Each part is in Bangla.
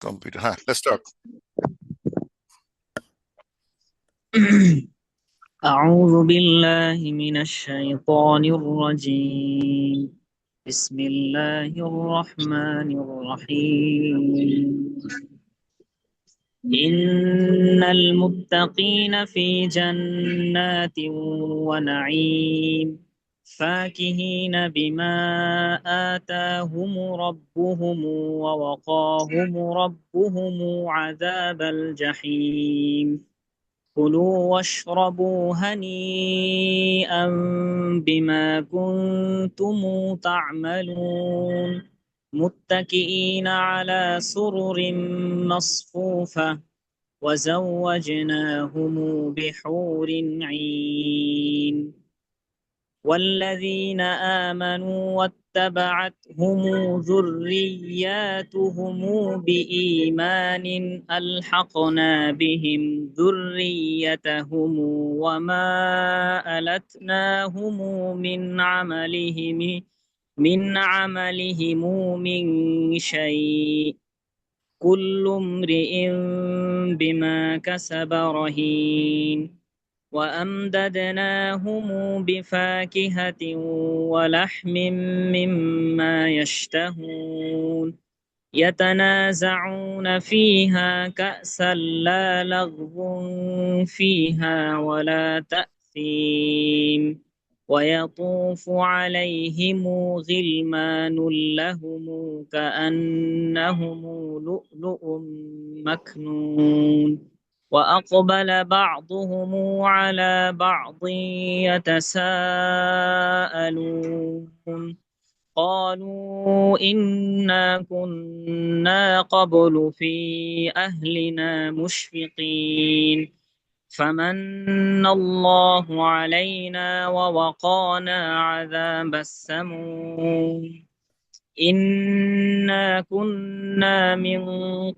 computer. Let's start. أعوذ بالله من الشيطان الرجيم. بسم الله الرحمن الرحيم. إن المتقين في جنات ونعيم فاكهين بما آتاهم ربهم ووقاهم ربهم عذاب الجحيم. كلوا واشربوا هنيئا بما كنتم تعملون متكئين على سرر مصفوفة وزوجناهم بحور عين. والذين آمنوا واتبعتهم ذرياتهم بإيمان ألحقنا بهم ذريتهم وما ألتناهم من عملهم من شيء. كل امرئ بما كسب رهين. وأمددناهم بفاكهة ولحم مما يشتهون يتنازعون فيها كأسا لا لغو فيها ولا تأثيم. ويطوف عليهم غلمان لهم كأنهم لؤلؤ مكنون. وأقبل بعضهم على بعض يتساءلون قالوا إنا كنا قبل في أهلنا مشفقين فمن الله علينا ووقانا عذاب السموم. إنا كنا من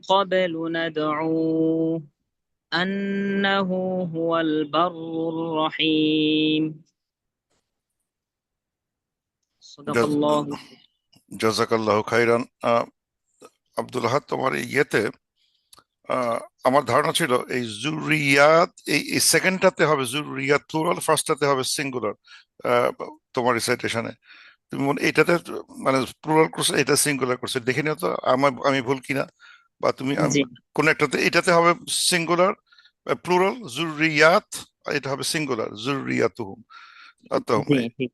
قبل ندعوه أنه هو البر الرحيم. صدق Jaz- الله. জাযাকাল্লাহু খাইরান। Abdul আহাদ, তোমার এই ইয়েতে আহ, আমার ধারণা ছিল এই জুরিয়াত এই সেকেন্ডটাতে হবে জুরিয়াত প্লুরাল, ফার্স্টটাতে হবে সিঙ্গুলার। তোমার রিসাইটেশনে তুমি এইটাতে মানে প্লুরাল করছো, এটা সিঙ্গুলার করছো, দেখে নিও তো আমি ভুল কিনা। বা তুমি জি কোন একটাতে এটাতে হবে সিঙ্গুলার প্লুরাল জুরিয়াত, আর এটা হবে সিঙ্গুলার জুরিয়াতুহুম। তো জি ঠিক।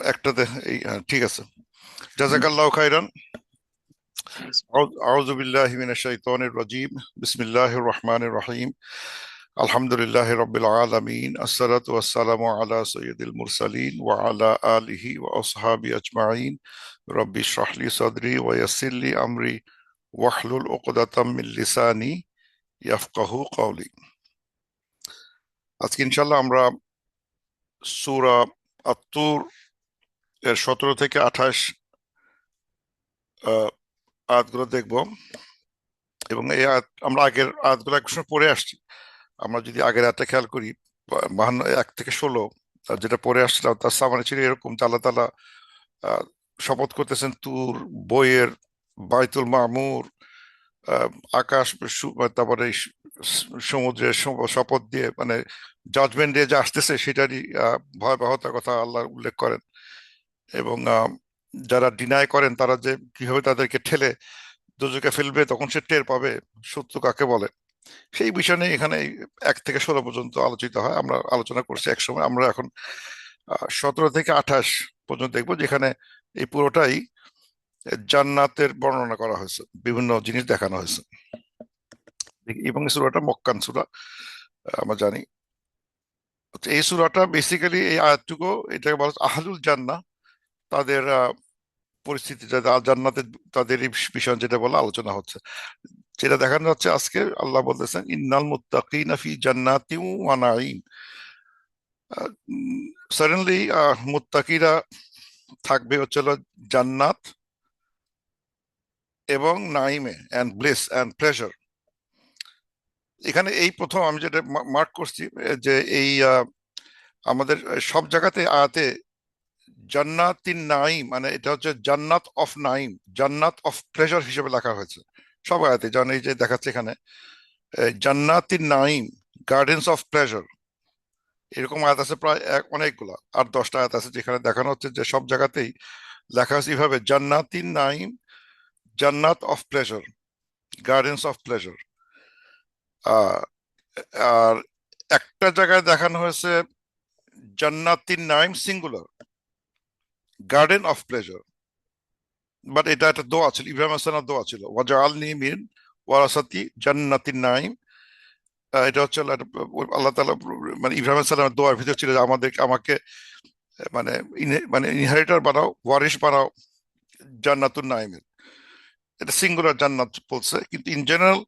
একটাতে এই ঠিক আছে। জাযাকাল্লাহু খাইরান। أعوذ بالله من الشيطان الرجيم. بسم الله الرحمن الرحيم. الحمد لله رب العالمين. الصلاة والسلام على سيد المرسلين وعلى آله وأصحابه أجمعين. ربي اشرح لي صدري ويسر لي أمري واحلل عقدة من لساني يفقه قولي. আজকে ইনশাআল্লাহ আমরা সূরা আত-তুর এর 17 থেকে 28 আয়াতগুলো দেখব। এবং এই আয়াত আমরা আগের আয়াতগুলো এক সময় পড়ে আসছি। আমরা যদি আগের আয়াতটা খেয়াল করি, 52 1 থেকে 16 যেটা পড়ে আসছিলাম, তার সামনে ছিল এরকম যে আল্লাহ তাআলা আহ, শপথ করতেছেন তুর, বইয়ের, বাইতুল মামুর, আহ, আকাশ, তারপরে এই সমুদ্রের শপথ দিয়ে, মানে জাজমেন্ট ডে যে আসতেছে সেটারই ভয়াবহতার কথা আল্লাহ উল্লেখ করেন। এবং যারা ডিনাই করেন তারা যে কিভাবে তাদেরকে ঠেলে দোজখে ফেলবে, তখন সে টের পাবে শত্রু কাকে বলে। সেই বিষয় নিয়ে এখানে এই 1 থেকে 16 পর্যন্ত আলোচিত হয়। আমরা আলোচনা করছি এক সময়। আমরা এখন 17 থেকে 28 পর্যন্ত দেখবো, যেখানে এই পুরোটাই জান্নাতের বর্ণনা করা হয়েছে, বিভিন্ন জিনিস দেখানো হয়েছে। এবং এই সূরাটা মক্কান সূরা, আমরা জানি। তো এই সূরাটা বেসিক্যালি এই আয়াতটুকু, এটাকে বলা হচ্ছে আহলুল জান্নাহ, তাদের পরিস্থিতি, যাদের জান্নাতে তাদের এই বিষয় যেটা বলা আলোচনা হচ্ছে, যেটা দেখানো যাচ্ছে আজকে। আল্লাহ বলতেছেন ইন্নাল মুত্তাকিনা ফি জান্নাতিন ওয়া নাঈম। সাডেনলি মুত্তাকিরা থাকবে হচ্ছে হলো জান্নাত এবং নাইমে, এন্ড ব্লিস এন্ড প্লেজার। এখানে এই প্রথম আমি যেটা মার্ক করছি, যে এই আমাদের সব জায়গাতে আয়াতে জান্নাতিন নাইম, মানে এটা হচ্ছে জান্নাত অফ নাইম, জান্নাত অফ প্লেজার হিসেবে লেখা হয়েছে সব আয়াতে, যেমন এই যে দেখাচ্ছে এখানে জান্নাতিন নাঈম, গার্ডেন্স অফ প্লেজার, এরকম আয়াত আছে প্রায় অনেকগুলা, আর 10টা আয়াত আছে যেখানে দেখানো হচ্ছে যে সব জায়গাতেই লেখা আছে এইভাবে, জান্নাতিন নাঈম, জান্নাত of pleasure, gardens of pleasure. আর একটা জায়গায় দেখানো হয়েছে জান্নাতিন নাঈম singular, garden of pleasure, but এটা একটা দোয়া ছিল, ইব্রাহিম আসসালামের দোয়া ছিল, ওয়াজআলনি মিন ওয়ারাসাতি জান্নাতিন নাঈম। এটা হচ্ছে আল্লাহ তাআলা মানে ইব্রাহিম আসসালামের দোয়ার ভিতর ছিল যে আমাকে মানে মানে ইনহেরিটর বানাও, ওয়ারিশ বানাও জান্নাতুন নাঈমের। এটা সিঙ্গুলার জান্নাত বলছে, কিন্তু ইন জেনারেল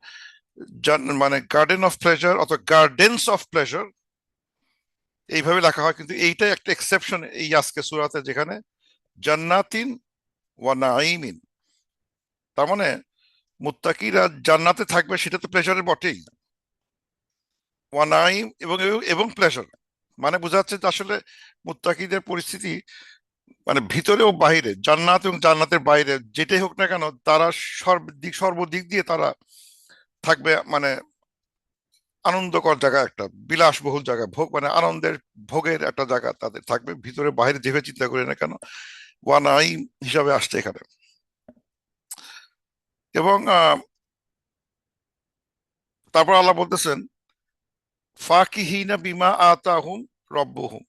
মানে গার্ডেন অফ প্লেজার অথবা গার্ডেন্স অফ প্লেজার এইভাবে লেখা হয়। কিন্তু এইটাই একটা এক্সেপশন এই আজকে সূরাতে, যেখানে জান্নাতিন ওয়া নাঈমিন, তার মানে মুত্তাকিরা জান্নাতে থাকবে, সেটা তো প্লেজারের বটেই। ওয়া নাঈম, এবং এবং প্লেজার, মানে বোঝা যাচ্ছে যে আসলে মুত্তাকিদের পরিস্থিতি মানে ভিতরে ও বাইরে, জান্নাত এবং জান্নাতের বাইরে যেটাই হোক না কেন, তারা সর্বদিক দিয়ে তারা থাকবে মানে আনন্দকর জায়গা, একটা বিলাসবহুল জায়গা, ভোগ মানে আনন্দের ভোগের একটা জায়গা তাদের থাকবে, ভিতরে বাইরে যেভাবে চিন্তা করি না কেন ওয়া নাঈম হিসাবে আসছে এখানে। এবং তারপর আল্লাহ বলতেছেন ফাকিহিনা বিমা আতাহুম রব্বুহুম,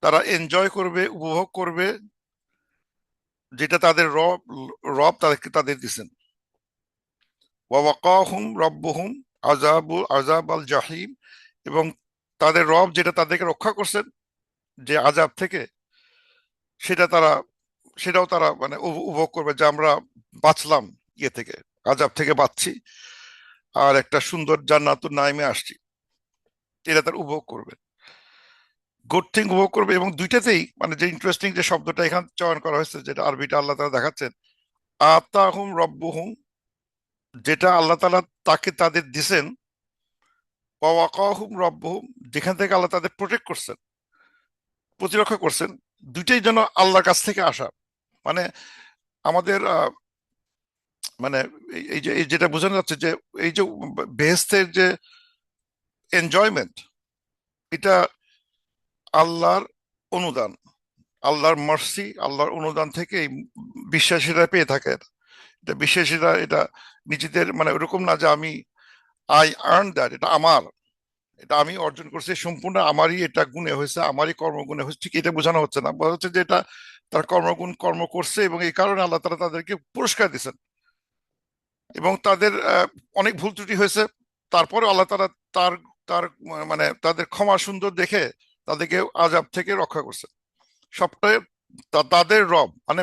তারা এনজয় করবে, উপভোগ করবে যেটা তাদের রব রব তাদেরকে তাদের দিছেন। ওয়া ওয়াকাহুম রব্বুহুম আযাব আল জাহিম, এবং তাদের রব যেটা তাদেরকে রক্ষা করছেন যে আযাব থেকে, সেটা তারা সেটাও তারা মানে উপভোগ করবে, যে আমরা বাঁচলাম ইয়ে থেকে, আযাব থেকে বাঁচছি, আর একটা সুন্দর জান্নাতুন নাইমে আসছি, এটা তারা উপভোগ করবে, গুড থিং উপভোগ করবে। এবং দুইটাতেই মানে যে ইন্টারেস্টিং যে শব্দটা এখানে চয়ন করা হয়েছে, যেটা আরবিটা আল্লাহ তাআলা দেখাচ্ছেন, আতাহুম রব্বুহুম, যেটা আল্লাহ তাআলা তাকে তাদের দিছেন, ওয়া ওয়াকাহুম রব্বুহুম, যেখান থেকে আল্লাহ তাদের প্রোটেক্ট করছেন, প্রতিরক্ষা করছেন, দুইটাই যেন আল্লাহর কাছ থেকে আসা। মানে আমাদের মানে এই যে এই যেটা বোঝানো যাচ্ছে যে এই যে বেহেশতের যে এনজয়মেন্ট, এটা আল্লাহর অনুদান, আল্লাহর মার্সি, আল্লাহর অনুদান থেকে এই বিশ্বাসীরা পেয়ে থাকে। এটা বিশ্বাসীরা এটা নিজেদের মানে ওরকম না যে আমি আই আর্ন দ্যাট, এটা আমার, এটা আমি অর্জন করছি, সম্পূর্ণ আমারই এটা গুণে হয়েছে, আমারই কর্মগুণে হয়েছে, ঠিক এটা বোঝানো হচ্ছে না, বলা হচ্ছে যে এটা তার কর্মগুণ কর্ম করছে, এবং এই কারণে আল্লাহ তাআলা তাদেরকে পুরস্কার দিয়েছেন। এবং তাদের অনেক ভুল ত্রুটি হয়েছে, তারপরে আল্লাহ তাআলা তার তার মানে তাদের ক্ষমা সুন্দর দেখে তাদেরকে আযাব থেকে রক্ষা করছে। সবটাই তাদের রব মানে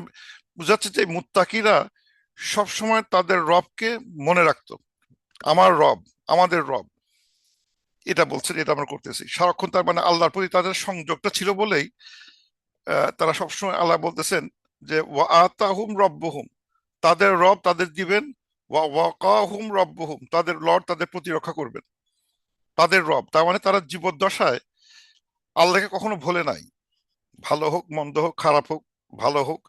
বুঝাচ্ছে যে মুত্তাকিরা সব সময় তাদের রবকে মনে রাখতো, আমার রব, আমাদের রব, এটা বলছেন, এটা আমরা করতেছি সারাক্ষণ, তার মানে আল্লাহর প্রতি তাদের সংযোগটা ছিল বলেই তারা সবসময় আল্লাহ বলতেছেন যে ওয়া আতাহুম রব্বুহুম, তাদের রব তাদের দিবেন, ওয়া ওয়াকাহুম রব্বুহুম, তাদের লর্ড তাদের প্রতিরক্ষা করবেন, তাদের রব, তার মানে তারা জীবদ্দশায় আল্লাহকে কখনো ভোলে নাই। ভালো হোক মন্দ হোক, খারাপ হোক ভালো হোক,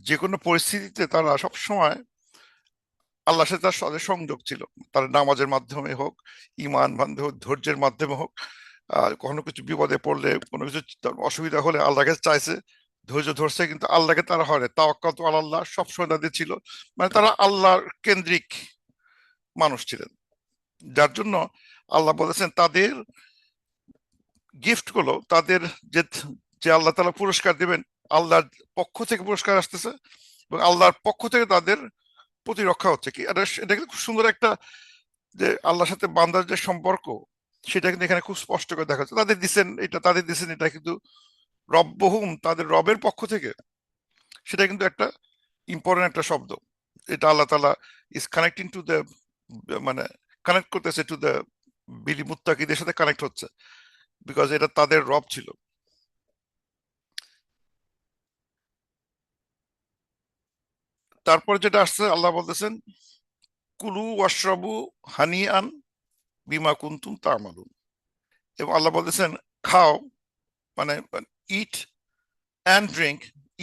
যে কোনো পরিস্থিতিতে তারা সবসময় আল্লাহর সাথে তাদের সংযোগ ছিল। তার নামাজের মাধ্যমে হোক, ইমান বান্ধে হোক, ধৈর্যের মাধ্যমে হোক, কখনো কিছু বিপদে পড়লে, কোনো কিছু অসুবিধা হলে আল্লাহকে চাইছে, ধৈর্য ধরছে, কিন্তু আল্লাহকে তারা হয় তাওয়াক্কালতু আলাল্লাহ সবসময় তাদের ছিল, মানে তারা আল্লাহর কেন্দ্রিক মানুষ ছিলেন। যার জন্য আল্লাহ বলেছেন তাদের গিফট গুলো, তাদের যে যে আল্লাহ তাআলা পুরস্কার দিবেন, আল্লাহর পক্ষ থেকে পুরস্কার আসতেছে, এবং আল্লাহর পক্ষ থেকে তাদের প্রতিরক্ষা হচ্ছে। কি এটা কিন্তু খুব সুন্দর একটা, যে আল্লাহর সাথে বান্দার যে সম্পর্ক, সেটা কিন্তু এখানে খুব স্পষ্ট করে দেখা যাচ্ছে। তাদের দিচ্ছেন এটা কিন্তু রব্বহুম, তাদের রবের পক্ষ থেকে, সেটা কিন্তু একটা ইম্পর্টেন্ট একটা শব্দ। এটা আল্লাহ তাআলা ইজ কানেক্টিং টু দ্য মানে কানেক্ট করতেছে টু দ্য মুত্তাকিদের সাথে কানেক্ট হচ্ছে, বিকজ এটা তাদের রব ছিল। তারপর যেটা আসছে আল্লাহ বলতেছেন কুলু ওয়াশরাবু হানিআন বিমা কুনতুম তা'মালুন, এবং আল্লাহ বলতেছেন খাও, মানে eat and drink,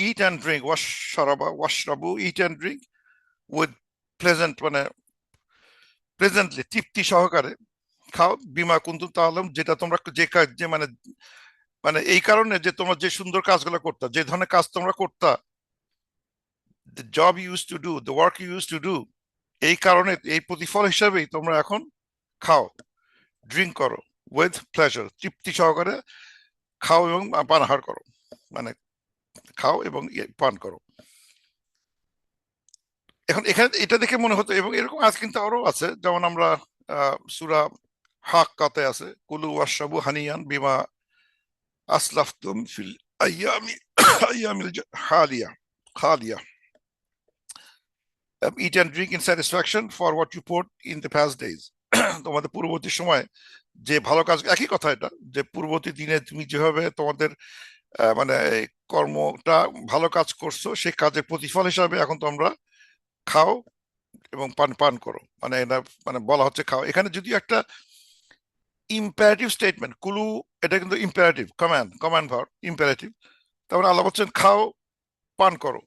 eat and drink, ওয়াশরাবু, eat and drink with present মানে প্রেজেন্টলি তৃপ্তি সহকারে খাও, বিমা কুন্তুম তাআলাম, যেটা তোমরা যে কাজ যে মানে মানে এই কারণে যে তোমরা যে সুন্দর কাজগুলো করতা, যে ধরনের কাজ তোমরা করতা, the job you used to do, the work you used to do, এই কারণে এই প্রতিফল হিসাবেই তোমরা এখন খাও, ড্রিঙ্ক করো উইথ প্লেজার, তৃপ্তি সহকারে খাও এবং পানাহার করো, মানে খাও এবং পান করো। এখন এখানে এটা দেখে মনে হতো, এবং এরকম আজ কিন্তু আরো আছে, যেমন আমরা সূরা হাক্কাতে আছে, কুলু ওয়াশরাবু হানিয়ান বিমা আসলাফতুম ফিল আইয়ামি আইয়ামিল হালিয়া খালিয়া, eat and drink in satisfaction for what you put in the past days. তোমাদের পূর্ববর্তী সময় যে ভালো কাজ, একই কথা এটা, যে পূর্ববর্তী দিনে তুমি যেভাবে তোমাদের মানে এই কর্মটা ভালো কাজ করছো, সেই কাজের প্রতিফল হিসাবে এখন তোমরা খাও এবং পান পান করো, মানে এটা মানে বলা হচ্ছে খাও। এখানে যদি একটা ইম্পারেটিভ স্টেটমেন্ট কুলু, এটা কিন্তু imperative command, command verb imperative, তারপরে আল্লাহ বলছেন খাও পান করো।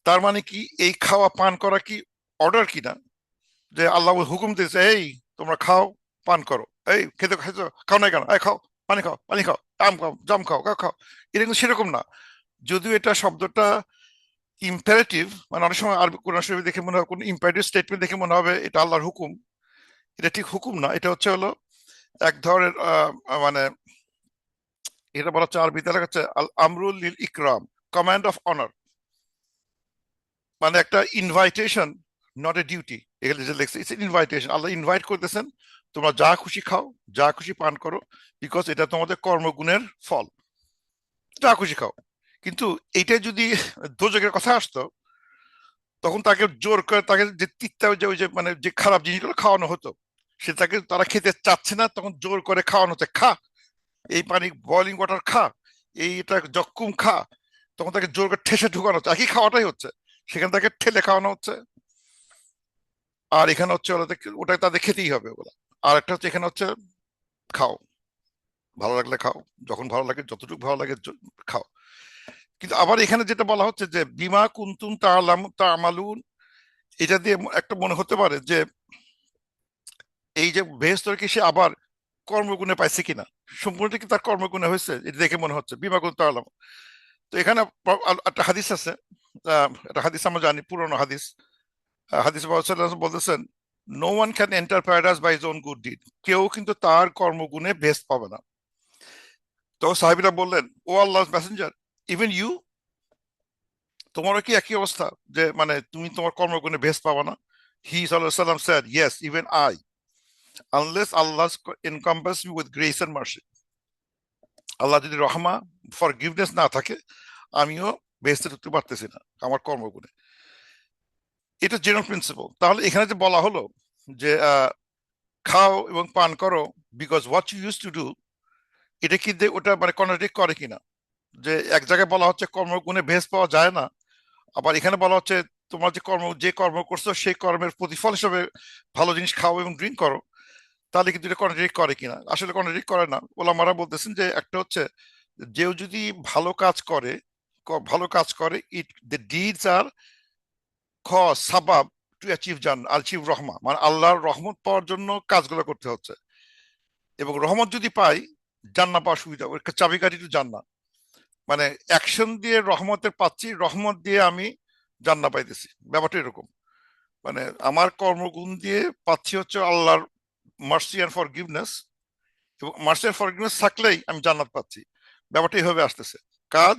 তার মানে কি এই খাওয়া পান করা কি অর্ডার কিনা, যে আল্লাহ হুকুম দিয়েছে এই তোমরা খাও পান করো, এই খেতে খাইছো খাও না কেন, এই খাও পানি খাও, পানি খাও, আম খাও জাম খাও, খাও খাও, এটা কিন্তু সেরকম না। যদিও এটা শব্দটা ইম্পারেটিভ, মানে অনেক সময় আরবি কোরআন শরীফ দেখে মনে হবে, কোন ইম্পারেটিভ স্টেটমেন্ট দেখে মনে হবে এটা আল্লাহর হুকুম, এটা ঠিক হুকুম না, এটা হচ্ছে হলো এক ধরনের মানে এটা বলা হচ্ছে আরবিতে লেখা হচ্ছে আল আমরুল লিল ইকরাম, কমান্ড অফ অনার, মানে একটা ইনভাইটেশন, নট এ ডিউটি। এখানে যে লেখছে ইটস ইনভাইটেশন, আল্লাহ ইনভাইট করতেছেন তোমরা যা খুশি খাও, যা খুশি পান করো, বিকজ এটা তোমাদের কর্মগুণের ফল, যা খুশি খাও। কিন্তু এইটা যদি দোজকের কথা আসতো, তখন তাকে জোর করে তাকে যে তিক্তা, যে ওই যে মানে যে খারাপ জিনিসগুলো খাওয়ানো হতো, সে তাকে তারা খেতে চাচ্ছে না, তখন জোর করে খাওয়ানো হচ্ছে, খা এই পানি বয়লিং ওয়াটার খা, এই এটা জক্কুম খা, তখন তাকে জোর করে ঠেসে ঢুকানো হচ্ছে, একই খাওয়াটাই হচ্ছে, সেখানে তাকে ঠেলে খাওয়ানো হচ্ছে। আর এখানে হচ্ছে ওটা তাদের খেতেই হবে ওগুলা। আর একটা হচ্ছে এখানে হচ্ছে খাও, ভালো লাগলে খাও, যখন ভালো লাগে যতটুকু ভালো লাগে খাও। কিন্তু আবার এখানে যেটা বলা হচ্ছে যে বিমা কুন্তুম তা'মালুন, এটা দিয়ে একটা মনে হতে পারে যে এই যে বেহেশত কি সে আবার কর্মগুণে পাইছে কিনা, সম্পূর্ণ কি তার কর্মগুণে হয়েছে, এটা দেখে মনে হচ্ছে বিমা কুন্তুম তা'লামুন। তো এখানে একটা হাদিস আছে, একটা হাদিস আমরা জানি, পুরনো হাদিস, হাদিস বলতেছেন no one can enter paradise by his own good deed, কেউ কিন্তু তার কর্মগুণে বেস্ট পাবে না। তো সাহাবীরা বললেন ও আল্লাহর মেসেঞ্জার, ইভেন ইউ, তোমারও কি একই অবস্থা, যে মানে তুমি তোমার কর্মগুণে বেস্ট পাবে না? হি সাল্লাল্লাহু আলাইহি ওয়াসাল্লাম said yes even I, unless Allah encompass me with grace and mercy, আল্লাহ যদি রহমা ফরগিভনেস না থাকে, আমিও বেহেশতে ঢুকতে পারতেছি না আমার কর্মগুণে। এটা জেনারেল প্রিন্সিপাল। তাহলে এখানে যে বলা হলো যে খাও এবং পান করো because what you use to do, এটা কি ওটা মানে কন্ট্রাডিক্ট করে কিনা, যে এক জায়গায় বলা হচ্ছে কর্মগুণে ভেস পাওয়া যায় না, আবার এখানে বলা হচ্ছে তোমার যে কর্ম করছো সেই কর্মের প্রতিফল হিসেবে ভালো জিনিস খাও এবং ড্রিঙ্ক করো, তাহলে কিন্তু এটা কন্ট্রাডিক্ট করে কিনা? আসলে কন্ট্রাডিক্ট করে না। ওলামারা বলতেছেন যে একটা হচ্ছে যেও যদি ভালো কাজ করে, ভালো কাজ করে, ইট দ্য ডিডস আর সাবাব টু অ্যাচিভ রহমা, মানে আল্লাহর রহমত পাওয়ার জন্য কাজগুলো করতে হচ্ছে, এবং রহমত যদি পাই জান্নাত পাওয়ার সুবিধা, ওর চাবিকাঠি টু জান্নাত, মানে অ্যাকশন দিয়ে রহমতের পাচ্ছি, রহমত দিয়ে আমি জান্নাত পাইতেছি, ব্যাপারটা এরকম। মানে আমার কর্মগুণ দিয়ে পাচ্ছি হচ্ছে আল্লাহর মার্সি অ্যান্ড ফরগিভনেস, এবং মার্সি অ্যান্ড ফরগিভনেস থাকলেই আমি জান্নাত পাচ্ছি, ব্যাপারটা এইভাবে আসতেছে। কাজ,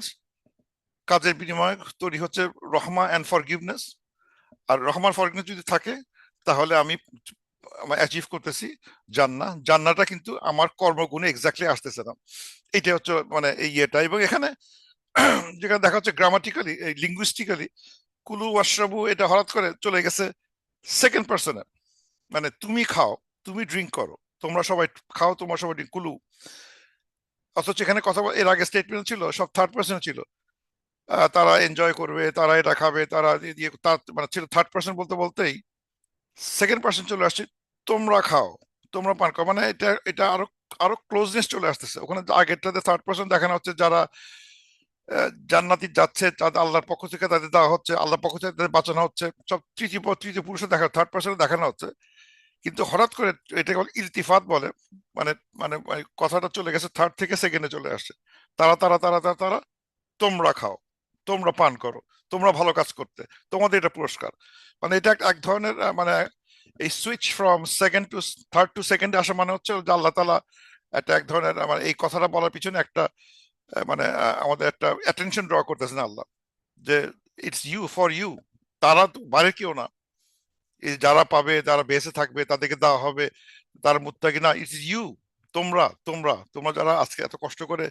কাজের বিনিময়ে তৈরি হচ্ছে রহমা অ্যান্ড ফরগিভনেস, আর রহমান ফরগিভনেস যদি থাকে তাহলে আমি অ্যাচিভ করতেছি জান্নাটা কিন্তু আমার কর্মগুণে এক্স্যাক্টলি আসতেছে না। এটা হচ্ছে মানে এই ইয়েটা। এবং এখানে যেখানে দেখা হচ্ছে গ্রামাটিক্যালি লিঙ্গুইস্টিক্যালি কুলু ওয়াশরাবু এটা হঠাৎ করে চলে গেছে সেকেন্ড পার্সনে, মানে তুমি খাও, তুমি ড্রিঙ্ক করো, তোমরা সবাই খাও, তোমরা সবাই ড্রিঙ্ক কুলু, অথচ এখানে কথা এর আগে স্টেটমেন্ট ছিল সব থার্ড পার্সন ছিল, তারা এনজয় করবে, তারা এটা খাবে, তারা দিয়ে তার মানে ছিল থার্ড পার্সন, বলতে বলতেই সেকেন্ড পার্সন চলে আসছে, তোমরা খাও, তোমরা পান করো, মানে এটা এটা আরো আরো ক্লোজনেস চলে আসতেছে। ওখানে আগেরটাতে থার্ড পার্সন দেখানো হচ্ছে যারা জান্নাতি যাচ্ছে, তাদের আল্লাহর পক্ষ থেকে তাদের দেওয়া হচ্ছে, আল্লাহর পক্ষ থেকে তাদের বাঁচানো হচ্ছে, সব তৃতীয় পুরুষে দেখা, থার্ড পার্সনে দেখানো হচ্ছে। কিন্তু হঠাৎ করে এটাকে বলে ইলতিফাত বলে, মানে মানে মানে কথাটা চলে গেছে থার্ড থেকে সেকেন্ডে চলে আসছে। তারা তারা তারা তারা তারা তোমরা খাও, তোমরা পান করো, তোমরা ভালো কাজ করতে, তোমাদের এটা পুরস্কার। মানে এটা এক এক ধরনের মানে এই switch from second to third to সেকেন্ডে আসা মানে হচ্ছে যে আল্লাহ তালা একটা এক ধরনের মানে এই কথাটা বলার পিছনে একটা মানে আমাদের একটা অ্যাটেনশন ড্র করতেছেন আল্লাহ, যে ইটস ইউ ফর ইউ, তারা তো বাইরে কেউ না, এই যারা পাবে, যারা বেঁচে থাকবে তাদেরকে দেওয়া হবে, তার মুত্তাকি না, ইটস ইউ, তোমরা তোমরা তোমরা যারা আজকে এত কষ্ট করে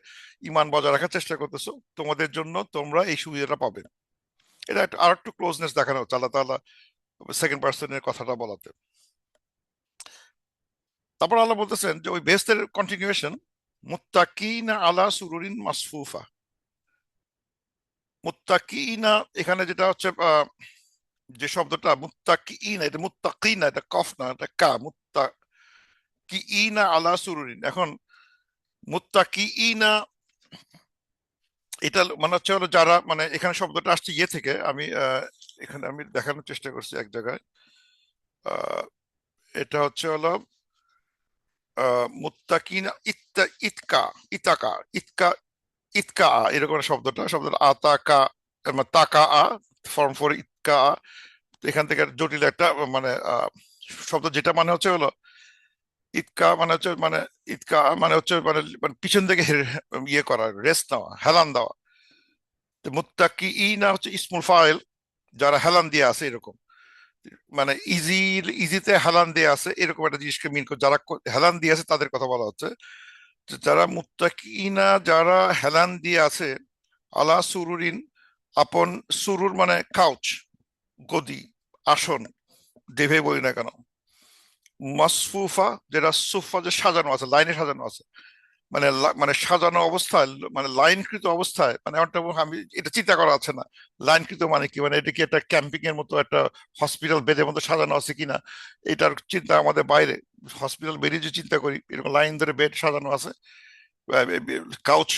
ইমান বজায় রাখার চেষ্টা করতেছো, তোমাদের জন্য তোমরা এই সুবিধাটা পাবে। এটা একটা আর একটু ক্লোজনেস দেখানো হচ্ছে আল্লাহ তাআলা সেকেন্ড পার্সনের কথাটা বলাতে। তারপর আল্লাহ বলতেছেন যে ওই বেহেশতের কন্টিনিউয়েশন, মুত্তাকিনা আলা সুরুরিন মাসফুফা। মুত্তাকিনা এখানে যেটা হচ্ছে যে শব্দটা মুত্তাকিনা, এটা মুত্তাকিনা, এটা কফ না, এটা কা, মুত্তাকিনা আলা সুরুরিন। এখন মুত্তাকিনা এটা মানে হচ্ছে হলো যারা, মানে এখানে শব্দটা আসছে ইয়ে থেকে, আমি এখানে আমি দেখানোর চেষ্টা করছি এক জায়গায়। আহ, এটা হচ্ছে হলো মুত্তাকিনা ইতকা, ইতাকা, ইতকা, ইতকা এরকম একটা শব্দটা আতাকা, মানে তাকা ফর্ম ফর ইতকা। তো এখান থেকে জটিল একটা মানে শব্দ, যেটা মানে হচ্ছে হলো ইতকা মানে হচ্ছে মানে ইতকা মানে হচ্ছে মানে মানে পিছন থেকে ইয়ে করা, রেস্ট নেওয়া, হেলান দেওয়া। তো মুত্তাকিইনা হচ্ছে ইসমুল ফাইল, যারা হেলান দিয়ে আছে এরকম, মানে ইজিতে হেলান দিয়ে আছে এরকম একটা জিনিসকে মিন করে, যারা হেলান দিয়ে আছে তাদের কথা বলা হচ্ছে। তো যারা মুত্তাকিনা, যারা হেলান দিয়ে আছে আলা সুরুরিন, আপন, সুরুর মানে কাউচ, গদি, আসন, যেভাবে বলি না কেন, মাসফুফা যেটা সুফা যে সাজানো আছে, লাইনে সাজানো আছে, মানে মানে সাজানো অবস্থায়, মানে লাইনকৃত অবস্থায়, মানে আমি এটা চিন্তা করা আছে না, লাইনকৃত মানে কি, মানে এটা কি একটা ক্যাম্পিং এর মতো, একটা হসপিটাল বেডের মতো সাজানো আছে কিনা, এটার চিন্তা আমাদের বাইরে। হসপিটাল বেডে যে চিন্তা করি এরকম লাইন ধরে বেড সাজানো আছে, কাউচ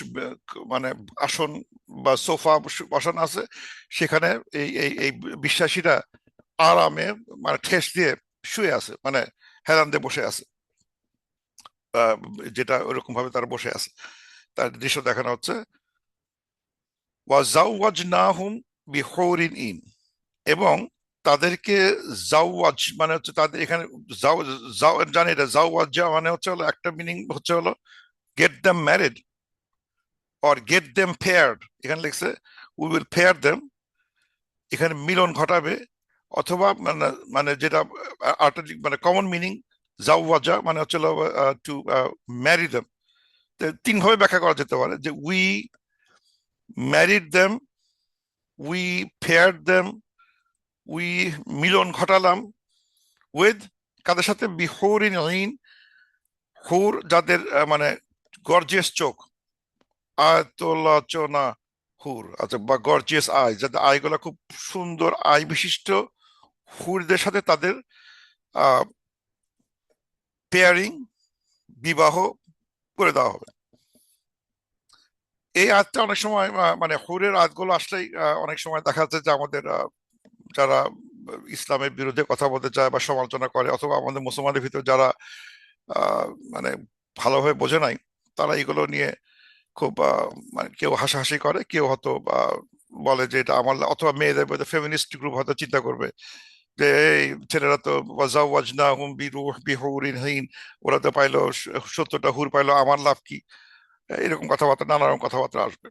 মানে আসন বা সোফা বসানো আছে, সেখানে এই এই এই বিশ্বাসীরা আরামে মানে ঠেস দিয়ে শুয়ে আছে, মানে হেলান দিয়ে বসে আছে, আহ, যেটা ওরকম ভাবে তারা বসে আছে, তার দৃশ্য দেখানো হচ্ছে। ওয়াজাওয়াজনাহুম বিহুরিন ইন, এবং তাদেরকে জাওয়াজ মানে হচ্ছে তাদের এখানে জাও জাও জানি এটা জাওয়াজা মানে হচ্ছে হলো একটা মিনিং হচ্ছে হলো gate them married or gate them paired. এখানে লিখছে উই উইল পেয়ার দেম, এখানে মিলন ঘটাবে, অথবা মানে মানে যেটা মানে কমন মিনিং জাওয়াজা মানে হচ্ছে টু ম্যারি দেম। তিন ভাবে ব্যাখ্যা করা যেতে পারে, যে we married them, we paired them, we মিলন ঘটালাম, উইথ কাদের সাথে, বিহুরিন ঈন, হুর যাদের মানে গর্জিয়াস চোখ, আয়তোলোচনা হুর, আচ্ছা, বা গর্জিয়াস আই, যাদের আইগুলা খুব সুন্দর আই বিশিষ্ট হুরদের সাথে তাদের পেয়ারিং, বিবাহ করে দেওয়া হবে। এই আয়াতটা অনেক সময় মানে হুরের আয়াতগুলো আসলেই অনেক সময় দেখা যাচ্ছে যে আমাদের যারা ইসলামের বিরুদ্ধে কথা বলতে চায় বা সমালোচনা করে, অথবা আমাদের মুসলমানদের ভিতরে যারা আহ, মানে ভালোভাবে বোঝে নাই, তারা এগুলো নিয়ে খুব মানে কেউ হাসাহাসি করে, কেউ হয়তো বলে যে এটা আমার, অথবা মেয়েদের মধ্যে ফেমিনিস্ট গ্রুপ হয়তো চিন্তা করবে যে এই ছেলেরা তো ওয়াজাওয়াজনাহুম বিহুরিন হিন, ওরা তো পাইলো 70টা হুর পাইলো, আমার লাভ কি, এরকম কথাবার্তা, নানা রকম কথাবার্তা আসবে,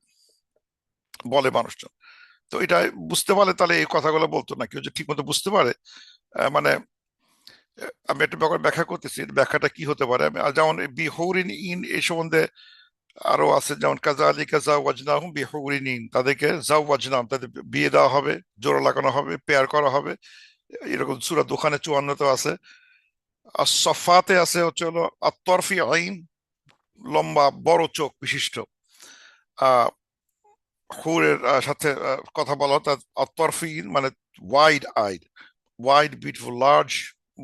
বলে মানুষজন। তো এটা বুঝতে পারলে তাহলে এই কথাগুলো বলতো না, কেউ যে ঠিক মতো বুঝতে পারে মানে আমি একটা ব্যাপার ব্যাখ্যা করতেছি, ব্যাখ্যাটা কি হতে পারে। আমি যেমন বিহৌরিন ইন এই সম্বন্ধে আরো আছে, যেমন কাজালিকা জাওয়াজনাহুম বিহুরিন ইন, তাদেরকে জাওয়াজনাহুম তাদের বিয়ে দেওয়া হবে, জোড়া লাগানো হবে, পেয়ার করা হবে, এরকম সূরা দুখানে 54-তে আছে। আর সফাতে আছে হচ্ছে হলো আত-তরফি আইন, লম্বা বড় চোখ বিশিষ্ট আহ হুরের সাথে কথা বলা হয়, তার আত-তরফি মানে wide eyed, wide beautiful, large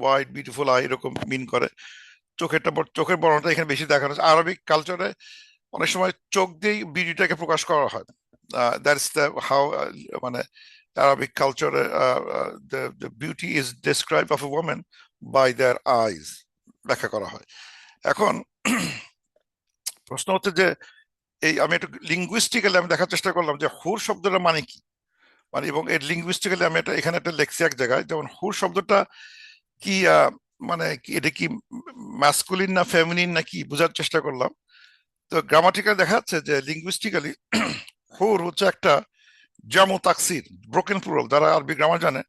wide beautiful eye, এরকম মিন করে। চোখের বর্ণটা এখানে বেশি দেখানো হচ্ছে। আরবিক কালচারে অনেক সময় চোখ দিয়েই বিউটিটাকে প্রকাশ করা হয়, দ্যাটস দ্য হাউ মানে Arabic culture, the beauty is described of a woman by their eyes, ব্যাখ্যা করা হয়। এখন প্রশ্ন হচ্ছে যে এই আমি একটু লিঙ্গুইস্টিক্যালি আমি দেখার চেষ্টা করলাম যে হুর শব্দটা মানে কি, মানে এবং এর লিঙ্গুইস্টিক্যালি আমি এটা এখানে একটা লেখছি এক জায়গায়, যেমন হুর শব্দটা কি মানে এটা কি ম্যাসকুলিন না ফেমিনিন না কি বোঝার চেষ্টা করলাম। তো গ্রামাটিক্যালি দেখা যাচ্ছে যে লিঙ্গুইস্টিক্যালি হুর হচ্ছে একটা জামু তাকসির, ব্রোকেন প্লুরাল, যারা আরবি গ্রামার জানে,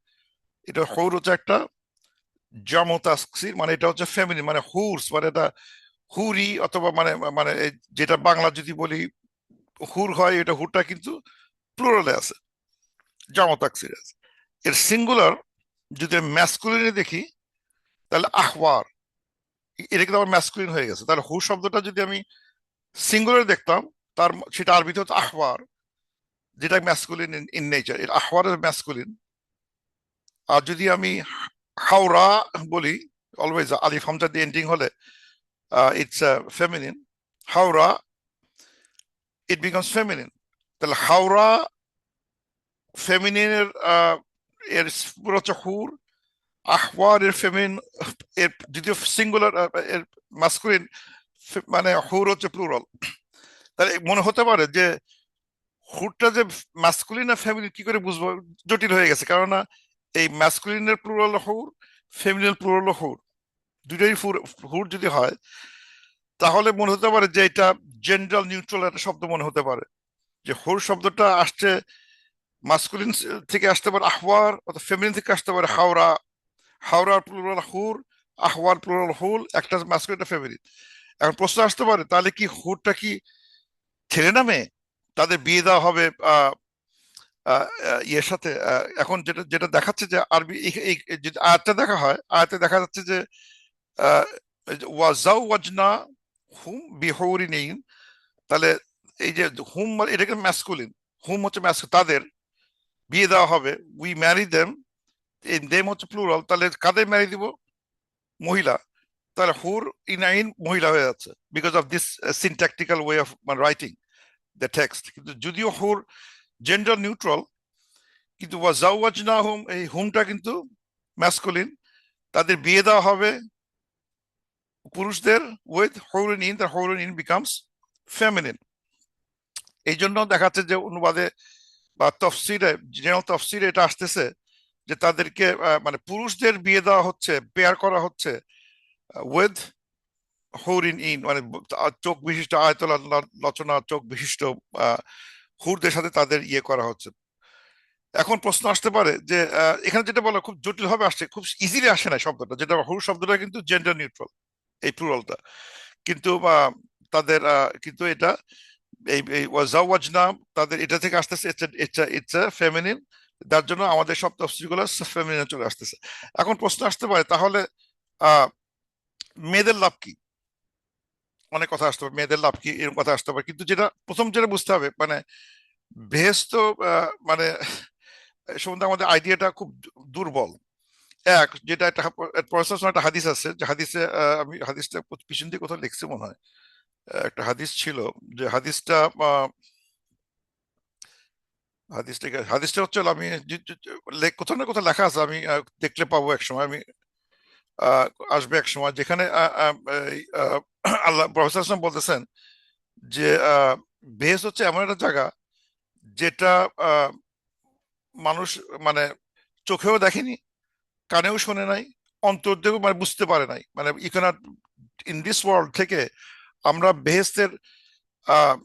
এটা হুর হচ্ছে একটা জামু তাকসির, মানে এটা হচ্ছে ফেমিনিন, মানে হুরস, মানে এটা হুরি অথবা মানে মানে যেটা বাংলা যদি বলি হুর হয়, এটা হুরটা কিন্তু প্লুরালে আছে, জামু তাকসির আছে। এর সিঙ্গুলার যদি ম্যাসকুলিনে দেখি তাহলে আহওয়ার, এটা কিন্তু আমার ম্যাসকুলিন হয়ে গেছে। তাহলে হু শব্দটা যদি আমি সিঙ্গুলার দেখতাম, তার সেটা আরবিতে হচ্ছে আহওয়ার, যেটা ম্যাসকুলিন ইন নেচার, এর আহওয়ার ম্যাসকুলিন। আর যদি আমি হাওড়া বলি, অলওয়েজ আলিফ হামজা দিয়ে এন্ডিং হলে it's feminine, Howrah, it becomes feminine. তাহলে হাওড়া ফেমিনিনের এর পুরো হচ্ছে হুর, আহওয়ার এর ফেমিনিন, এর যদিও সিঙ্গুলার এর মাস্কুলিন, মানে হুর হচ্ছে প্লুরাল। তাহলে মনে হতে পারে যে হুডটা যে ম্যাসকুলিন না ফেমিনিন কি করে বুঝবো, জটিল হয়ে গেছে। কেননা এই ম্যাসকুলিনের প্লুরাল হুর, ফেমিনিন প্লুরাল হুর, দুটোই হুর যদি হয়, তাহলে মনে হতে পারে যে এটা জেন্ডার নিউট্রাল একটা শব্দ মনে হতে পারে, যে হুর শব্দটা আসছে মাস্কুলিন থেকে আসতে পারে আহওয়ার, অথবা ফেমিনিন থেকে আসতে পারে হাওড়া, হাওড়ার প্লুরাল হুর, আহওয়ার প্লুরাল হুল, একটা মাস্কুলিন একটা ফেমিনিন। এখন প্রশ্ন আসতে পারে তাহলে কি হুরটা কি ছেলে না মেয়ে, তাদের বিয়ে দেওয়া হবে ইয়ের সাথে? এখন যেটা যেটা দেখাচ্ছে যে আরবি যদি আয়াতটা দেখা হয়, আয়াতে দেখা যাচ্ছে যে ওয়াজাউ ওয়াজনা হুম বিহরিন, তাহলে এই যে হুম এটাকে ম্যাসকুলিন, হুম হচ্ছে তাদের বিয়ে দেওয়া হবে, উই ম্যারি দেম, দেম হচ্ছে প্লুরাল, তাহলে কাদের ম্যারি দিব, মহিলা। তাহলে হুর ইনাইন মহিলা হয়ে যাচ্ছে because of this syntactical way of writing the text. কিন্তু যদিও হুর জেন্ডার নিউট্রাল, কিন্তু ওয়াজাওয়াজনাহুম এই হুমটা কিন্তু ম্যাসকুলিন, তাদের বিয়ে দেওয়া হবে পুরুষদের উইথ হৌরিন ইন, দ্য হৌরিন ইন বিকামস ফেমিনিন। এই জন্য দেখাচ্ছে যে অনুবাদে বা তফসিরে, জেনারেল তফসিরে এটা আসতেছে যে তাদেরকে মানে পুরুষদের বিয়ে দেওয়া হচ্ছে, পেয়ার করা হচ্ছে উইথ হৌরিন ইন, মানে চোখ বিশিষ্ট আয়তলা লচনা চোখ বিশিষ্ট হুরদের সাথে তাদের ইয়ে করা হচ্ছে। এখন প্রশ্ন আসতে পারে যে এখানে যেটা বলা খুব জটিল ভাবে আসছে, খুব ইজিলি আসে না শব্দটা, যেটা হুর শব্দটা কিন্তু জেন্ডার নিউট্রাল, এই প্লুরালটা, কিন্তু তাদের কিন্তু এটা এই এই ওয়াজাওয়াজনা তাদের এটা থেকে আসতেছে, ইটস ফেমিনিন, যার জন্য আমাদের সব তফসিরগুলো ফেমিনিনে চলে আসতেছে। এখন প্রশ্ন আসতে পারে তাহলে আহ মেয়েদের লাভ কি, অনেক কথা আসতে পারে, মেয়েদের লাভ কি এরকম কথা আসতে পারে, কিন্তু যেটা প্রথম যেটা বুঝতে হবে মানে বেহেশত মানে সম্বন্ধে আমাদের আইডিয়াটা খুব দুর্বল। এক, যেটা একটা প্রফেসর একটা হাদিস আছে, যে হাদিসে আমি হাদিসটা পিছন দিয়ে কোথাও লিখছি মনে হয়, একটা হাদিস ছিল, যে হাদিসটা হাদিসটা হচ্ছে আমি কোথাও না কোথাও লেখা আছে, আমি দেখলে পাবো এক সময়, আমি আহ, আসবে এক সময় যেখানে এই, আল্লাহ প্রফেসর বলতেছেন যে বেহেস হচ্ছে এমন একটা জায়গা যেটা আহ, মানুষ মানে চোখেও দেখেনি, কানেও শোনে নাই, অন্তর দিয়েও মানে বুঝতে পারে নাই, মানে ইউ ইন দিস ওয়ার্ল্ড থেকে আমরা আহ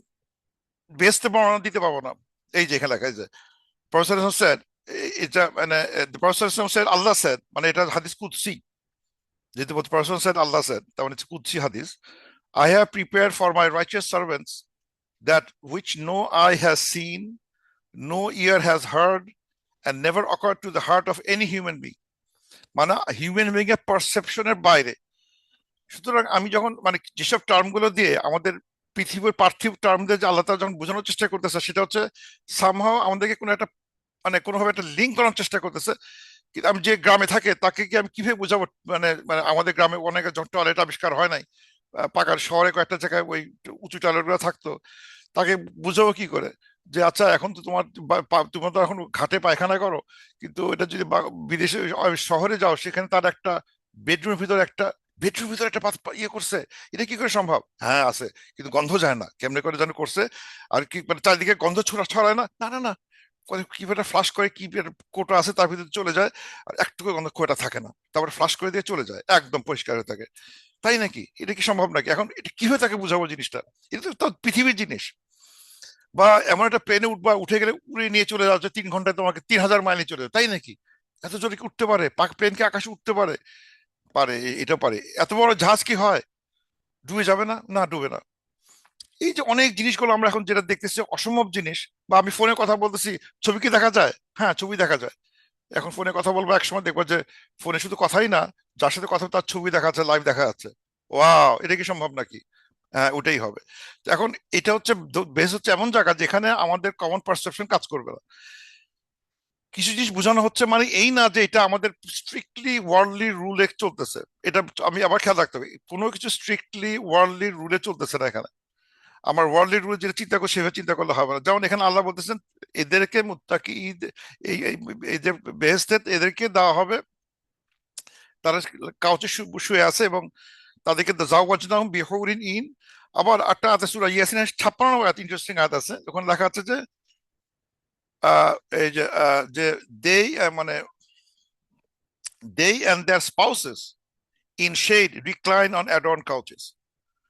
বেহেস্তের বর্ণনা দিতে পারবো না। এই যে এখানে লেখা, এই যে প্রফেসর স্যার, এটা মানে প্রফেসর স্যার আল্লাহ স্যার, মানে এটা হাদিস কুদসি, যেহেতু প্রফেসর স্যার আল্লাহ স্যার, তার মানে কুদসি হাদিস। I have prepare for my righteous servants that which no eye has seen, no ear has heard, and never occurred to the heart of any human being, মানে হিউম্যান বিং এর পারসেপশনের বাইরে। সুতরাং আমি যখন মানে যেসব টার্ম গুলো দিয়ে আমাদের পৃথিবীর পার্থিব টার্ম দিয়ে যে আল্লাহ তাআলা যখন বোঝানোর চেষ্টা করতেছে, সেটা হচ্ছে সামহাও আমাদেরকে কোনো একটা মানে কোনোভাবে একটা লিঙ্ক করার চেষ্টা করতেছে। কিন্তু আমি যে গ্রামে থাকে তাকে কি আমি কিভাবে বোঝাবো, মানে মানে আমাদের গ্রামে অনেক টয়লেট আবিষ্কার হয় নাই, পাকার শহরে কয়েকটা জায়গায় ওই উঁচু টয়লেট গুলো থাকতো, তাকে বুঝাবো কি করে যে আচ্ছা এখন তো তোমার তোমার তো এখন ঘাটে পায়খানা করো, কিন্তু এটা যদি বিদেশে শহরে যাও সেখানে তার একটা বেডরুমের ভিতরে একটা একটা ইয়ে করছে, এটা কি করে সম্ভব? হ্যাঁ আছে, কিন্তু গন্ধ যায় না, কেমনে করে যেন করছে। আর কি মানে চারিদিকে গন্ধ ছড়ায় না, না না না, কি একটা ফ্লাশ করে, কি একটা কোটা আছে তার ভিতরে চলে যায়, আর একটুকু গন্ধ কোটা থাকে না, তারপরে ফ্লাশ করে দিয়ে চলে যায়, একদম পরিষ্কার হয়ে থাকে। তাই নাকি? এটা কি সম্ভব নাকি? এখন এটা কিভাবে তাকে বুঝাবো জিনিসটা? এটা তো তার পৃথিবীর জিনিস। বা এমন একটা প্লেনে উঠবা, উঠে গেলে উড়ে নিয়ে চলে যাচ্ছে 3 ঘন্টায়, তোমাকে 3000 মাইলে চলে যাবে, তাই নাকি? এত জোরে কি উঠতে পারে? পাক প্লেন কি আকাশে উঠতে পারে? পারে, এটা পারে। এত বড় জাহাজ কি হয় ডুবে যাবে না? না, ডুবে না। এই যে অনেক জিনিসগুলো আমরা এখন যেটা দেখতেছি অসম্ভব জিনিস, বা আমি ফোনে কথা বলতেছি, ছবি কি দেখা যায়? হ্যাঁ, ছবি দেখা যায়। এখন ফোনে কথা বলবো, একসময় দেখবো যে ফোনে শুধু কথাই না, যার সাথে কথা তার ছবি দেখা যাচ্ছে, লাইভ দেখা যাচ্ছে। ওয়াও, এটা কি সম্ভব নাকি? হ্যাঁ, ওটাই হবে। তো এখন এটা হচ্ছে বেশ হচ্ছে এমন জায়গা যেখানে আমাদের কমন পারসেপশন কাজ করবে না। কিছু জিনিস বোঝানো হচ্ছে মানে এই না যে এটা আমাদের স্ট্রিক্টলি ওয়ার্ল্ডলি রুলে চলতেছে। এটা আমি আবার খেয়াল রাখতে হবে, কোনো কিছু স্ট্রিক্টলি ওয়ার্ল্ডলি রুলে চলতেছে না এখানে। আমার ওয়ার্ল্ডলি রুলে যেটা চিন্তা করছে সেভাবে চিন্তা করলে হবে না। যেমন এখানে আল্লাহ বলতেছেন এদেরকে মুত্তাকি, এই এই এই যে বেহেশতে এদেরকে দেওয়া হবে, তারা কাউচে শুয়ে আছে এবং তাদেরকে জাওয়াজনাহুম বিহুরিন ইন। আবার একটা আছে সূরা ইয়াসিনের 56 নম্বর আয়াত, ইন্টারেস্টিং আয়াত আছে, ওখানে লেখা আছে যে আহ, এই যে দে মানে they and their spouses in shade recline on adorned couches।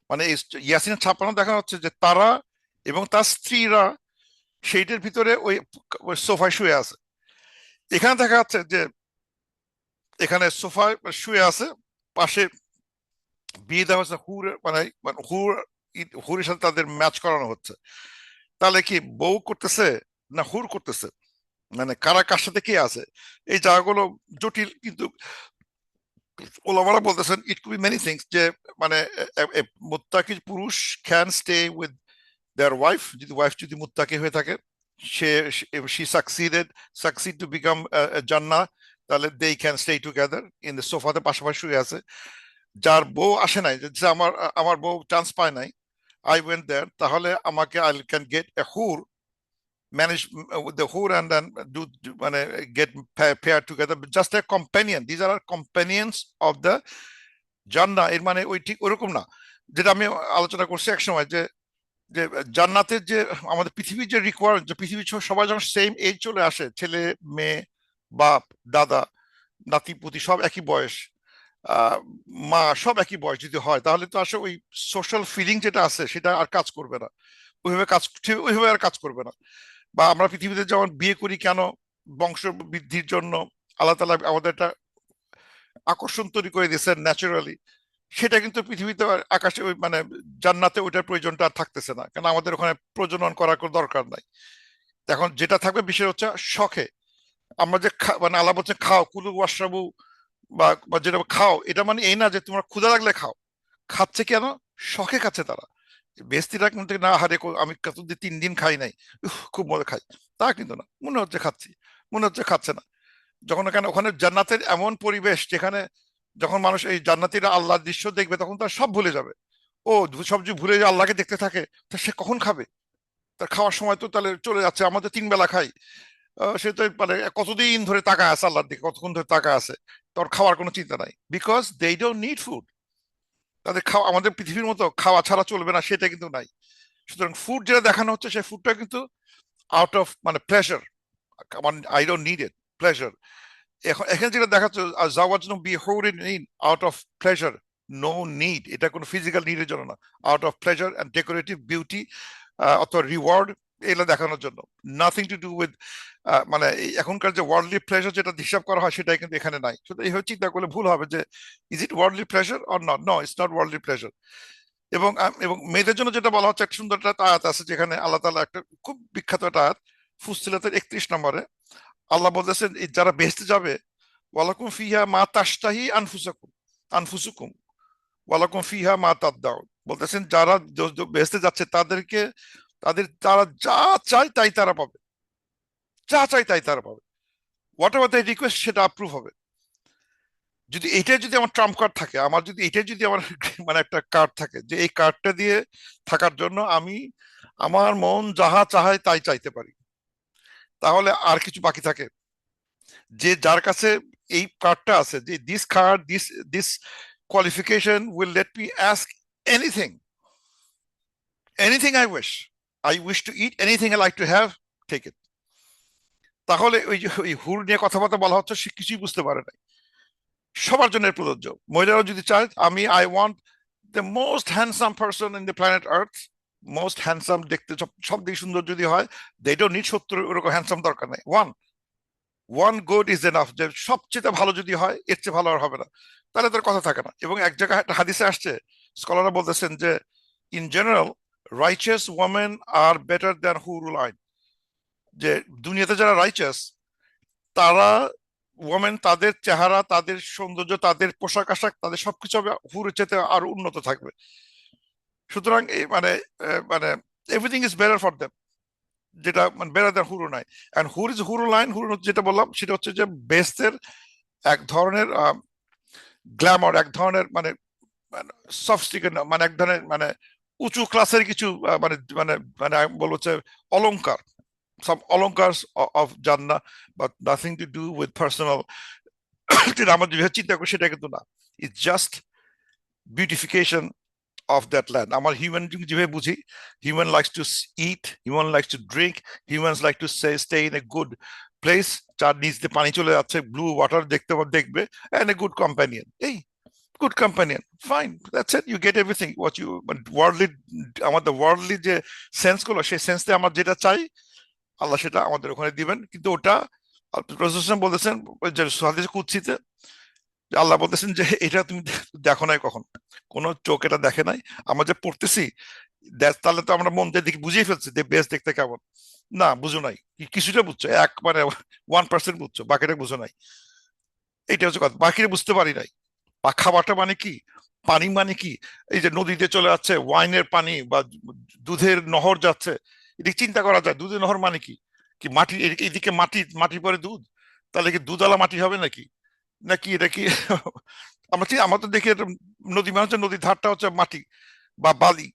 মানে ইয়াসিনের 56 দেখা হচ্ছে যে তারা এবং তার স্ত্রীরা সেইটার ভিতরে ওই সোফায় শুয়ে আছে। এখানে দেখা যাচ্ছে যে এখানে সোফায় শুয়ে আছে, পাশে বিয়ে দেওয়া হচ্ছে হুর, মানে মানে হুরের সাথে তাদের ম্যাচ করানো হচ্ছে। তাহলে কি বউ করতেছে না হুর করতেছে? মানে কারা কার সাথে কে আছে? এই জায়গাগুলো জটিল, কিন্তু ওলামারা বলতেছেন it could be many things, যে মানে মুত্তাকি পুরুষ can stay with their wife, যদি ওয়াইফ যদি মুত্তাকি হয়ে থাকে, সে শি সাকসিড টু বিকাম জান্নাহ, তাহলে they can stay together in the সোফাতে পাশাপাশি শুয়ে আছে। যার বউ আসে নাই, যে আমার আমার বউ চান্স পায় নাই, আই ওয়েন্ট দেয়ার, তাহলে আমাকে আই ক্যান গেট এ হুর, manage with the whore and then মানে get paired together just a companion, these are companions of the জান্নাহ। এর মানে ওই ঠিক ওরকম না, যেটা আমি আলোচনা করছি এক সময়, যে যে জান্নাতের যে আমাদের পৃথিবীর যে রিকোয়ারমেন্ট, যে পৃথিবীর সবাই যখন সেম এজ চলে আসে, ছেলে মেয়ে, বাপ দাদা নাতি পুতি সব একই বয়স, আহ মা সব একই বয়স যদি হয়, তাহলে তো আসলে ওই সোশ্যাল ফিলিং যেটা আছে সেটা আর কাজ করবে না, ওইভাবে কাজ ওইভাবে আর কাজ করবে না। বা আমরা পৃথিবীতে যেমন বিয়ে করি কেন? বংশ বৃদ্ধির জন্য। আল্লাহ তাআলা আমাদের একটা আকর্ষণ তৈরি করে দিয়েছেন ন্যাচারালি। সেটা কিন্তু পৃথিবীতে আকাশে ওই মানে জান্নাতে ওইটার প্রয়োজনটা আর থাকতেছে না, কারণ আমাদের ওখানে প্রজনন করার কোনো দরকার নাই। এখন যেটা থাকবে বিষয় হচ্ছে শখে। আমরা যে মানে আল্লাহ বলছে খাও, কুলু ওয়াশরাবু, বা যেটা খাও, এটা মানে এই না যে তোমরা ক্ষুধা লাগলে খাও। খাচ্ছে কেন? শখে খাচ্ছে তারা। বেস্তিরা কিন্তু না, হারে আমি কতদিন 3 দিন খাই নাই, খুব মজা খাই, তা কিন্তু না, মনে হচ্ছে খাচ্ছি, মনে হচ্ছে খাচ্ছে না। যখন এখানে ওখানে জান্নাতের এমন পরিবেশ যেখানে যখন মানুষ এই জান্নাতীরা আল্লাহর দৃশ্য দেখবে তখন তার সব ভুলে যাবে। ও সবজি ভুলে যে আল্লাহকে দেখতে থাকে, তা সে কখন খাবে? তার খাওয়ার সময় তো তাহলে চলে যাচ্ছে, আমাদের 3 বেলা খাই। সে তো মানে কতদিন ধরে তাকায় আছে আল্লাহর দিকে, কতক্ষণ ধরে তাকায় আছে, তোর খাওয়ার কোনো চিন্তা নাই, because they don't need food. তাদের খাওয়া আমাদের পৃথিবীর মতো খাওয়া ছাড়া চলবে না সেটা কিন্তু নাই। সুতরাং ফুড যেটা দেখানো হচ্ছে সেই ফুডটা কিন্তু আউট অফ মানে pleasure, I don't need it, pleasure. এখন এখানে যেটা দেখাচ্ছে জাওয়াজনু বি হুরিন ইন, out of pleasure, no need, এটা কোনো ফিজিক্যাল নিডের জন্য না, out of pleasure and decorative beauty অথবা রিওয়ার্ড, এগুলো দেখানোর জন্য। নাথিং টু ডু উইথ মানে এখনকার যে ওয়ার্ল্ডলি প্লেজার যেটা হিসাব করা হয় সেটাই কিন্তু এখানে নাই। শুধু এইভাবে চিন্তা করলে ভুল হবে যে is it worldly pleasure or not? No, it's not worldly pleasure. এবং মেয়েদের জন্য যেটা বলা হচ্ছে, একটা সুন্দর একটা আয়াত আছে যেখানে আল্লাহ তাআলা একটা খুব বিখ্যাত একটা আয়াত, ফুসসিলাতের 31 নম্বরে আল্লাহ বলতেছেন যারা বেহেশতে যাবে, ওয়ালাকুম ফিহা মা তাশতাহি আনফুসুকুম ওয়ালাকুম ফিহা মা তাদদাউন, বলতেছেন যারা বেহেশতে যাচ্ছে তাদেরকে তারা যা চায় তাই তারা পাবে, যা চায় তাই তারা পাবে, হোয়াট এভার দ্য রিকোয়েস্ট সেটা অ্যাপ্রুভ হবে। যদি এইটাই যদি আমার ট্রাম্প কার্ড থাকে, আমার যদি এটাই যদি আমার মানে একটা কার্ড থাকে যে এই কার্ডটা দিয়ে থাকার জন্য আমার মন যাহা চায় তাই চাইতে পারি, তাহলে আর কিছু বাকি থাকে? যে যার কাছে এই কার্ডটা আছে, যে this card, this qualification will let me ask anything, anything I wish to eat, anything I like to have, take it. তাহলে ওই যে ওই হুর নিয়ে কথাবার্তা বলা হচ্ছে, সে কিছুই বুঝতে পারে না। সবার জন্য প্রযোজ্য। মহিলারাও যদি চায়, আমি I want the most handsome person in the planet earth, most handsome, দেখতে সব সব দিক সুন্দর যদি হয়, দে ডোন্ট নিড 70 ওরকম হ্যান্ডসাম দরকার নেই। One one good is enough, যে সবচেয়ে ভালো যদি হয়, এর চেয়ে ভালো আর হবে না, তাহলে তার কথা থাকে না। এবং এক জায়গায় একটা হাদিসে আসছে, স্কলাররা বলতেছেন যে in general righteous women are better than হুরুল আইন, যে দুনিয়াতে যারা রাইচাস তারা ওমেন, তাদের চেহারা, তাদের সৌন্দর্য, তাদের পোশাক আশাক, তাদের সবকিছু হবে হুরের চেয়ে আরো উন্নত থাকবে। সুতরাং এই মানে মানে everything is better for them, যেটা মানে বেটার দ্যান হুরু নাই। এন্ড হুর ইজ হুরু লাইন, হুরু যেটা বললাম সেটা হচ্ছে যে বেস্টের এক ধরনের গ্ল্যামার, এক ধরনের মানে সফিস্টিকেট, মানে এক ধরনের মানে উঁচু ক্লাসের কিছু মানে মানে মানে আমি বলবো হচ্ছে অলংকার, some অলংকার of Jannah, but nothing to do with personal যেটা আমরা যেভাবে চিন্তা করি সেটা কিন্তু না। It's just beautification of that land. আমার হিউম্যান যেভাবে বুঝি, human likes to eat, human likes to drink, humans like to stay in a good place, যার নিচ দিয়ে পানি চলে যাচ্ছে, ব্লু ওয়াটার দেখবে, অ্যান্ড এ গুড কম্প্যানিয়ন, এই good companion, fine, that's it, you get everything what you, worldly, আমাদের ওয়ার্ল্ডলি যে সেন্স গুলো, সেই সেন্সে আমরা যেটা চাই আল্লাহ সেটা আমাদের ওখানে দিবেন। কিন্তু ওটা রাসূল বলতেছেন যে হাদিসে কুদসিতে, আল্লাহ বলতেছেন যে এটা তুমি দেখো নাই কখন, কোন চোখ এটা দেখে নাই, আমরা যে পড়তেছি তাহলে তো আমরা মন দিয়ে দেখি বুঝিয়ে ফেলছি যে বেশ দেখতে কেমন। না, বুঝো নাই, কিছুটা বুঝছো, এক মানে 1% বুঝছো, বাকিটা বুঝো নাই। এইটা হচ্ছে কথা, বাকিটা বুঝতে পারি নাই। পাখা বাটা মানে কি, পানি মানে কি, এই যে নদীতে চলে যাচ্ছে ওয়াইনের পানি বা দুধের নহর যাচ্ছে, এদিকে চিন্তা করা যায়, দুধের নহর মানে কি, কি মাটি, এদিকে মাটি, মাটির পরে দুধ, তাহলে কি দুধওয়ালা মাটি হবে নাকি, নাকি এটা কি আমরা তো দেখি এটা, নদী মানে হচ্ছে, নদীর ধারটা হচ্ছে মাটি বা বালি,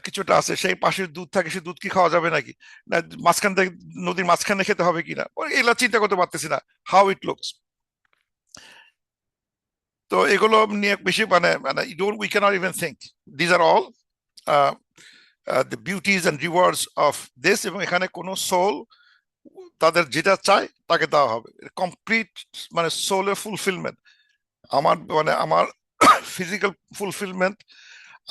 কিছুটা আছে, সেই পাশের দুধ থাকে, সে দুধ কি খাওয়া যাবে নাকি, না মাঝখান থেকে নদীর মাঝখানে খেতে হবে কিনা, এগুলা চিন্তা করতে পারতেছি না, হাউ ইট লুকস। তো এগুলো নিয়ে বেশি মানে মানে we can't even think, these are all the beauties and rewards of this. এবং এখানে কোনো সোল তাদের যেটা চায় তাকে দেওয়া হবে, কমপ্লিট মানে সোলের ফুলফিলমেন্ট। আমার মানে আমার ফিজিক্যাল ফুলফিলমেন্ট,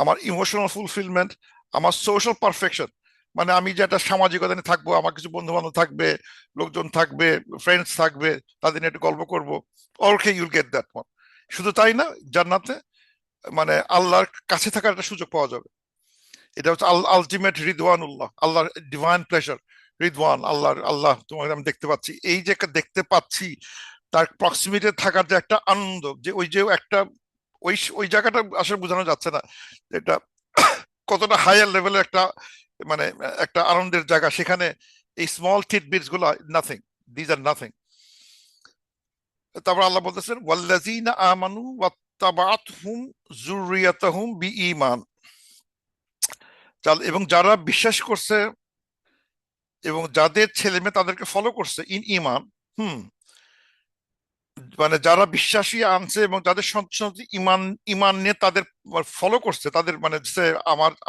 আমার ইমোশনাল ফুলফিলমেন্ট, আমার সোশ্যাল পারফেকশন, মানে আমি যে একটা সামাজিকতা নিয়ে থাকবো, আমার কিছু বন্ধু বান্ধব থাকবে, লোকজন থাকবে, ফ্রেন্ডস থাকবে, তাদের নিয়ে একটু গল্প করবো, ওকে ইউল গেট দ্যাট ওয়ান। শুধু তাই না, জান্নাতে মানে আল্লাহর কাছে থাকার একটা সুযোগ পাওয়া যাবে। এটা হচ্ছে আলটিমেট রিদওয়ানুল্লাহ, আল্লাহর ডিভাইন প্লেজার, রিদওয়ান, আল্লাহ তোমাকে আমি দেখতে পাচ্ছি, এই যে একটা দেখতে পাচ্ছি, তার প্রক্সিমিটি থাকার যে একটা আনন্দ, যে ওই যে একটা ওই ওই জায়গাটা আসলে বোঝানো যাচ্ছে না, এটা কতটা হায়ার লেভেলের একটা মানে একটা আনন্দের জায়গা সেখানে। এই স্মল টিট বিটস গুলো নাথিং, দিজ আর নাথিং। তারপর আল্লাহ বলতেছেন ওয়াল্লাযীনা আমানু ওয়াত্তাবাআতহুম যুররিয়াতুহুম বিঈমান, এবং যারা বিশ্বাস করছে এবং যাদের ছেলে মেয়ে তাদেরকে ফলো করছে ইন ইমান, হুম, মানে যারা বিশ্বাসী আনছে এবং যাদের সন্তান ইমান, ইমান নিয়ে তাদের ফলো করছে, তাদের মানে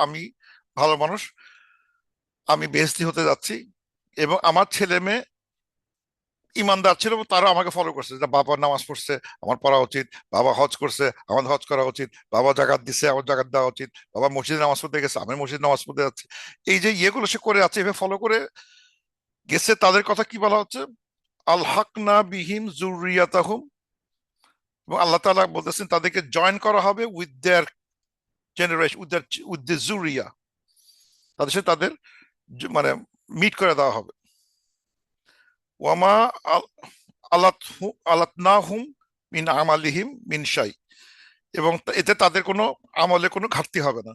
আমি ভালো মানুষ, আমি বেহেশতি হতে যাচ্ছি, এবং আমার ছেলে মেয়ে ইমানদার ছিল এবং তারা আমাকে ফলো করছে, যে বাবা নামাজ পড়ছে, আমার পড়া উচিত, বাবা হজ করছে, আমার হজ করা উচিত, বাবা জাকাত দিচ্ছে, আমার জাকাত দেওয়া উচিত, বাবা মসজিদে নামাজ পড়তে গেছে, আমি মসজিদে নামাজ পড়তে যাচ্ছি। এই যে ইয়েগুলো সে করে আছে, এভাবে ফলো করে গেছে, তাদের কথা কি বলা হচ্ছে, আলহাকনা বিহিম যুররিয়াতাহুম, এবং আল্লাহ তাআলা বলতেছেন তাদেরকে জয়েন করা হবে with their generation, with the জুরিয়া, তাদের সাথে তাদের মানে মিট করে দেওয়া হবে। ওয়ামা আলাতনাহুম মিন আমালিহিম মিন শাই, এবং এতে তাদের কোনো আমলে কোনো ঘাটতি হবে না।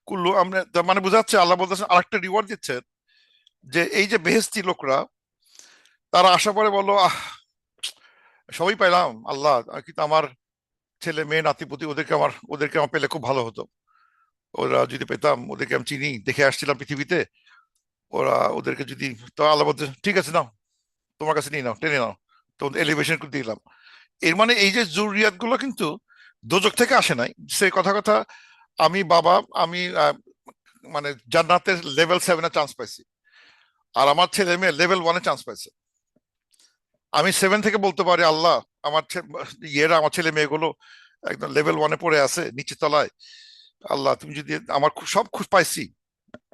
কুল্লু আমরা মানে বোঝাচ্ছে, আল্লাহ বলতেছেন আরেকটা রিওয়ার্ড দিচ্ছেন, যে এই যে বেহেশতি লোকরা, তারা আশা করে বললো সবই পাইলাম আল্লাহ, কিন্তু আমার ছেলে মেয়ে নাতিপুতি, ওদেরকে আমার পেলে খুব ভালো হতো। ওরা যদি পেতাম, ওদেরকে আমি চিনি, দেখে আসছিলাম পৃথিবীতে, ওরা ওদেরকে যদি, তো আল্লাহ বলতে ঠিক আছে নাও, তোমার কাছে নিয়ে নাও, টেনে নাও, তো এলিভেশন করে দিলাম। এর মানে এই যে জরুরিয়াত গুলো কিন্তু দোজখ থেকে আসে নাই। সে কথা কথা, আমি বাবা, আমি মানে জান্নাতের লেভেল 7-এ চান্স পাইছি, আর আমার ছেলে মেয়ে লেভেল 1-এ চান্স পাইছে। আমি 7 থেকে বলতে পারি আল্লাহ, আমার আমার ছেলে মেয়েগুলো একদম লেভেল 1-এ পড়ে আছে নিচে তলায়। আল্লাহ তুমি যদি, আমার সব খুশ পাইছি,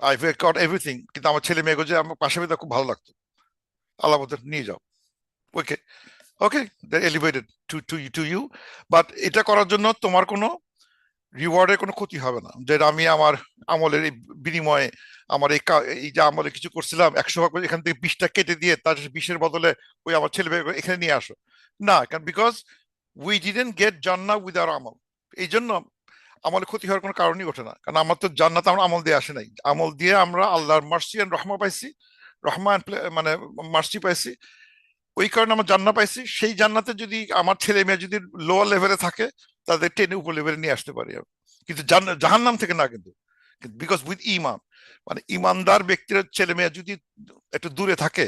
আই গট এভরিথিং, কিন্তু আমার ছেলে মেয়েগুলো যে আমার পাশে পেতে খুব ভালো লাগতো। আল্লাহ বলতে নিয়ে যাও, ওকে, ওকে, এলিভেটেড টু ইউ। বাট এটা করার জন্য তোমার কোনো রিওয়ার্ডের কোনো ক্ষতি হবে না, যে আমি আমার আমলের এই বিনিময়ে, আমার এই যে আমলে কিছু করছিলাম 100 ভাগ করে, এখান থেকে 20টা কেটে দিয়ে তার 20-এর বদলে ওই আমার ছেলে মেয়ে এখানে নিয়ে আসো। না, কারণ because we didn't gate Jannah with our আমল। এই জন্য আমলে ক্ষতি হওয়ার কোনো কারণই ওঠে না, কারণ আমার তো জান্নাত আমরা আমল দিয়ে আসে নাই, আমল দিয়ে আমরা আল্লাহর মার্সি এন্ড রহমা পাইছি, রহমা মানে মার্সি পাইছি। ওই কারণে আমরা জান্নাত পাইছি। সেই জান্নাতে যদি আমার ছেলে মেয়ে যদি লোয়ার লেভেলে থাকে, তাদের টেনে উপর লেভেলে নিয়ে আসতে পারি আমি। কিন্তু জাহান্নাম থেকে না, কিন্তু বিকজ উইথ ইমান, মানে ইমানদার ব্যক্তির ছেলে মেয়ে যদি একটু দূরে থাকে,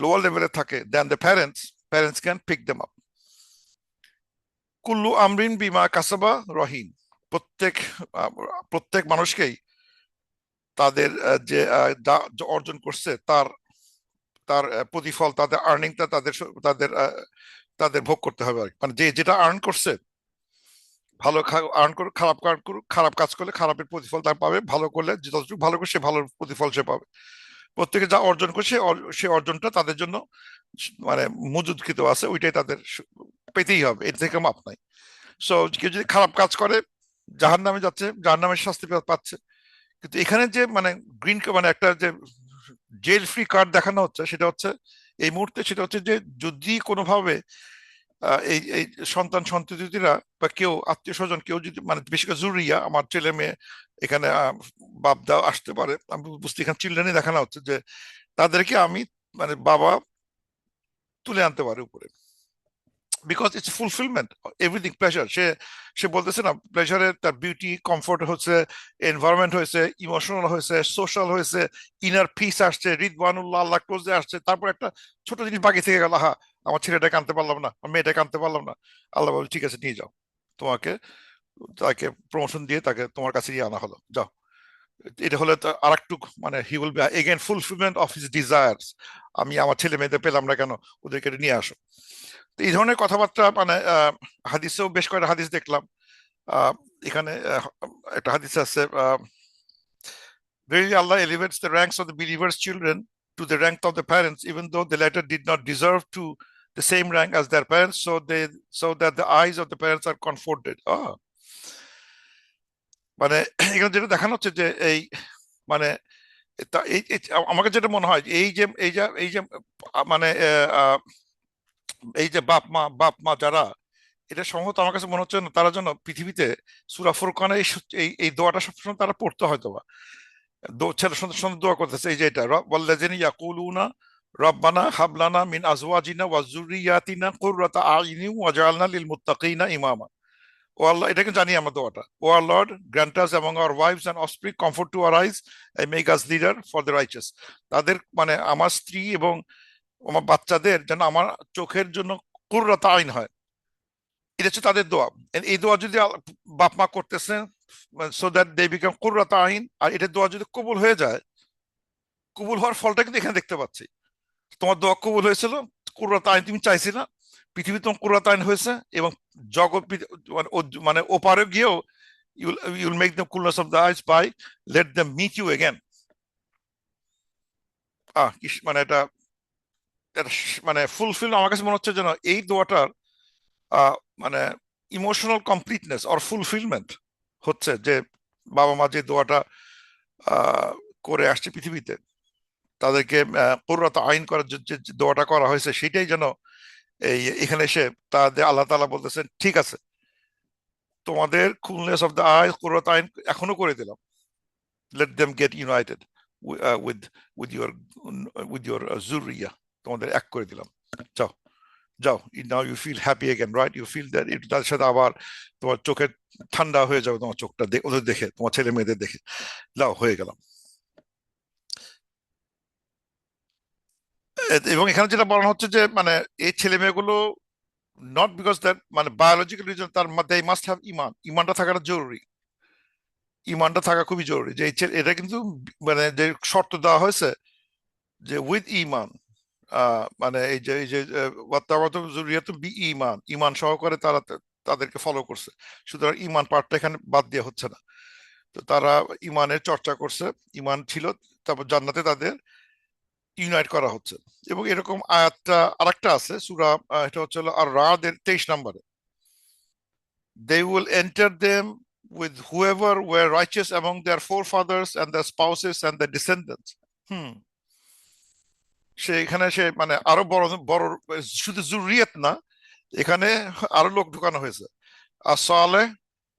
লোয়ার লেভেলে থাকে, then the parents can pick them up. কুল্লু আমরিন বিমা কাসাবা রহিন। প্রত্যেক আহ, প্রত্যেক মানুষকেই তাদের যে যা অর্জন করছে তার তার প্রতিফল, তাদের আর্নিংটা তাদের তাদের ভোগ করতে হবে আর কি। মানে যে যেটা আর্ন করছে, ভালো আর্ন করুক, খারাপ আর্ন করুক, খারাপ কাজ করলে খারাপের প্রতিফল তার পাবে, ভালো করলে যতটুকু ভালো করে সে ভালো প্রতিফল সে পাবে। প্রত্যেকে যা অর্জন করছে সে অর্জনটা তাদের জন্য মানে মজুদকৃত আছে, ওইটাই তাদের পেতেই হবে, এর থেকে মাপ নাই। সো কেউ যদি খারাপ কাজ করে জাহান নামে যাচ্ছে, জাহান নামের শাস্তি পাচ্ছে। কিন্তু এখানে যে মানে মানে একটা যে জেল ফ্রি কার্ড দেখানো হচ্ছে, সেটা হচ্ছে এই মুহূর্তে, সেটা হচ্ছে যে যদি কোনোভাবে এই এই সন্তান সন্ততিরা বা কেউ আত্মীয় স্বজন কেউ যদি, মানে বেশি করে জরুরিয়া আমার ছেলে মেয়ে এখানে বাপ দাও আসতে পারে, আমি বুঝতে এখানে চিলড্রেনই দেখানো হচ্ছে যে তাদেরকে আমি মানে বাবা তুলে আনতে পারে উপরে, because it's fulfilment, everything pleasure. সে বলতেছে না, প্লেজারে তার বিউটি কমফোর্ট হচ্ছে, এনভায়রনমেন্ট হয়েছে, ইমোশনাল হয়েছে, সোশ্যাল হয়েছে, ইনার পিস আসছে, রিদওয়ানুল্লাহ আল্লাহ ক্লোজে আসছে, তারপর একটা ছোট জিনিস বাকি থেকে গেল, হা আমার ছেলেটাকে আনতে পারলাম না, আমার মেয়েটাকে আনতে পারলাম না। আল্লাহ বলে ঠিক আছে নিয়ে যাও, তোমাকে, তাকে প্রমোশন দিয়ে তাকে তোমার কাছে নিয়ে আনা হলো, যাও। এটা হলে তো আর একটু, মানে he will be again fulfilment of his desires. আমি আমার ছেলে মেয়েদের পেলাম না কেন, ওদেরকে নিয়ে আসো। তো এই ধরনের কথাবার্তা মানে হাদিসেও বেশ কয়েকটা হাদিস দেখলাম। আহ, এখানে একটা হাদিস আছে, verily Allah elevates the ranks of the believers' children to the rank of the parents, even though the latter did not deserve to the same rank as their parents, so that the eyes of the parents are comforted. মানে এখানে যেটা দেখানো হচ্ছে যে এই মানে আমাকে যেটা মনে হয় এই যে মানে এই যে বাপ মা যারা, এটা সম্ভবত আমার কাছে মনে হচ্ছে না তারা যেন পৃথিবীতে সূরা ফুরকানে এই দোয়াটা সবসময় তারা পড়তে হয়তো বা ছেলের সন্তান সন্তান দোয়া করতেছে, এই যে এটা ওয়াল্লাযিনা ইয়াকুলুনা রব্বানা হাব লানা মিন আজওয়াজিনা ওয়া যুররিয়াতিনা কুররাতা আইউনি ওয়াজআলনা লিল মুত্তাকিনা ইমামা। ও আল্লাহ, এটাকে জানি আমরা দোয়াটা, O our Lord grant us among our wives and offspring comfort to our eyes and make us leader for the righteous. তাদের মানে আমার স্ত্রী এবং আমার বাচ্চাদের যেন আমার চোখের জন্য কুররাতা আইন হয়, এটা হচ্ছে তাদের দোয়া। এই দোয়া যদি বাপ মা করতেছে, সো দ্যাট দে বিকাম কুররাতা আইন, আর এটা দোয়া যদি কবুল হয়ে যায়, কবুল হওয়ার ফলটা কিন্তু এখানে দেখতে পাচ্ছি। তোমার দোয়া কবুল হয়েছিল, কুররাত আইন তুমি চাইছিলা, পৃথিবী তোমার কুররাত আইন হয়েছে, এবং জগৎ মানে মানে ওপারে গিয়েও you'll make them coolness of the eyes by let them meet you again. মানে এটা মানে ফুলফিল, আমার কাছে মনে হচ্ছে যেন এই দোয়াটার আহ, মানে ইমোশনাল কমপ্লিটনেস অর ফুলফিলমেন্ট হচ্ছে যে বাবা মা যে দোয়াটা আহ, করে আসছে পৃথিবীতে, তাদেরকে কুররাত আইন করার যে দোয়াটা করা হয়েছে, সেটাই যেন এখানে এসে তাদের আল্লাহ তাআলা বলতেছেন ঠিক আছে, তোমাদের কুলনেস অফ দ্য আই কুররাত আইন এখনো করে দিলাম, let them get united with with your with your জুরিয়া, তোমাদের এক করে দিলাম, যাও। যাও, now you feel happy again, right? You feel that একটু তাদের সাথে আবার তোমার চোখের ঠান্ডা হয়ে যাবে, তোমার চোখটা ওদের দেখে, তোমার ছেলে মেয়েদের দেখে। যাও, হয়ে গেলাম। এবং এখানে যেটা বলা হচ্ছে যে মানে এই ছেলে মেয়েগুলো নট বিকজ দ্যাট মানে বায়োলজিক্যাল রিজন, তার দে মাস্ট হ্যাভ ইমান, ইমানটা থাকাটা জরুরি। ইমানটা থাকা খুবই জরুরি, যে এটা কিন্তু মানে যে শর্ত দেওয়া হয়েছে যে উইথ ইমান, মানে এই যে জরুরিয়াতুম বি ইমান, ইমান সহকারে তারা তাদেরকে ফলো করছে। সুতরাং ইমান পার্টটা এখানে বাদ দেওয়া হচ্ছে না। তো তারা ইমানের চর্চা করছে, ইমান ছিল, তারপর জান্নাতে তাদের ইউনাইট করা হচ্ছে। এবং এরকম আয়াতটা আরেকটা আছে সূরা, এটা হচ্ছে হলো আর রাদ এর 23 নম্বরে, they will enter them with whoever were righteous among their forefathers and their spouses and their descendants। হুম, সে এখানে সে মানে আরো বড় বড়, শুধু জুরিয়াত না, এখানে আরো লোক ঢুকানো হয়েছে, আসালে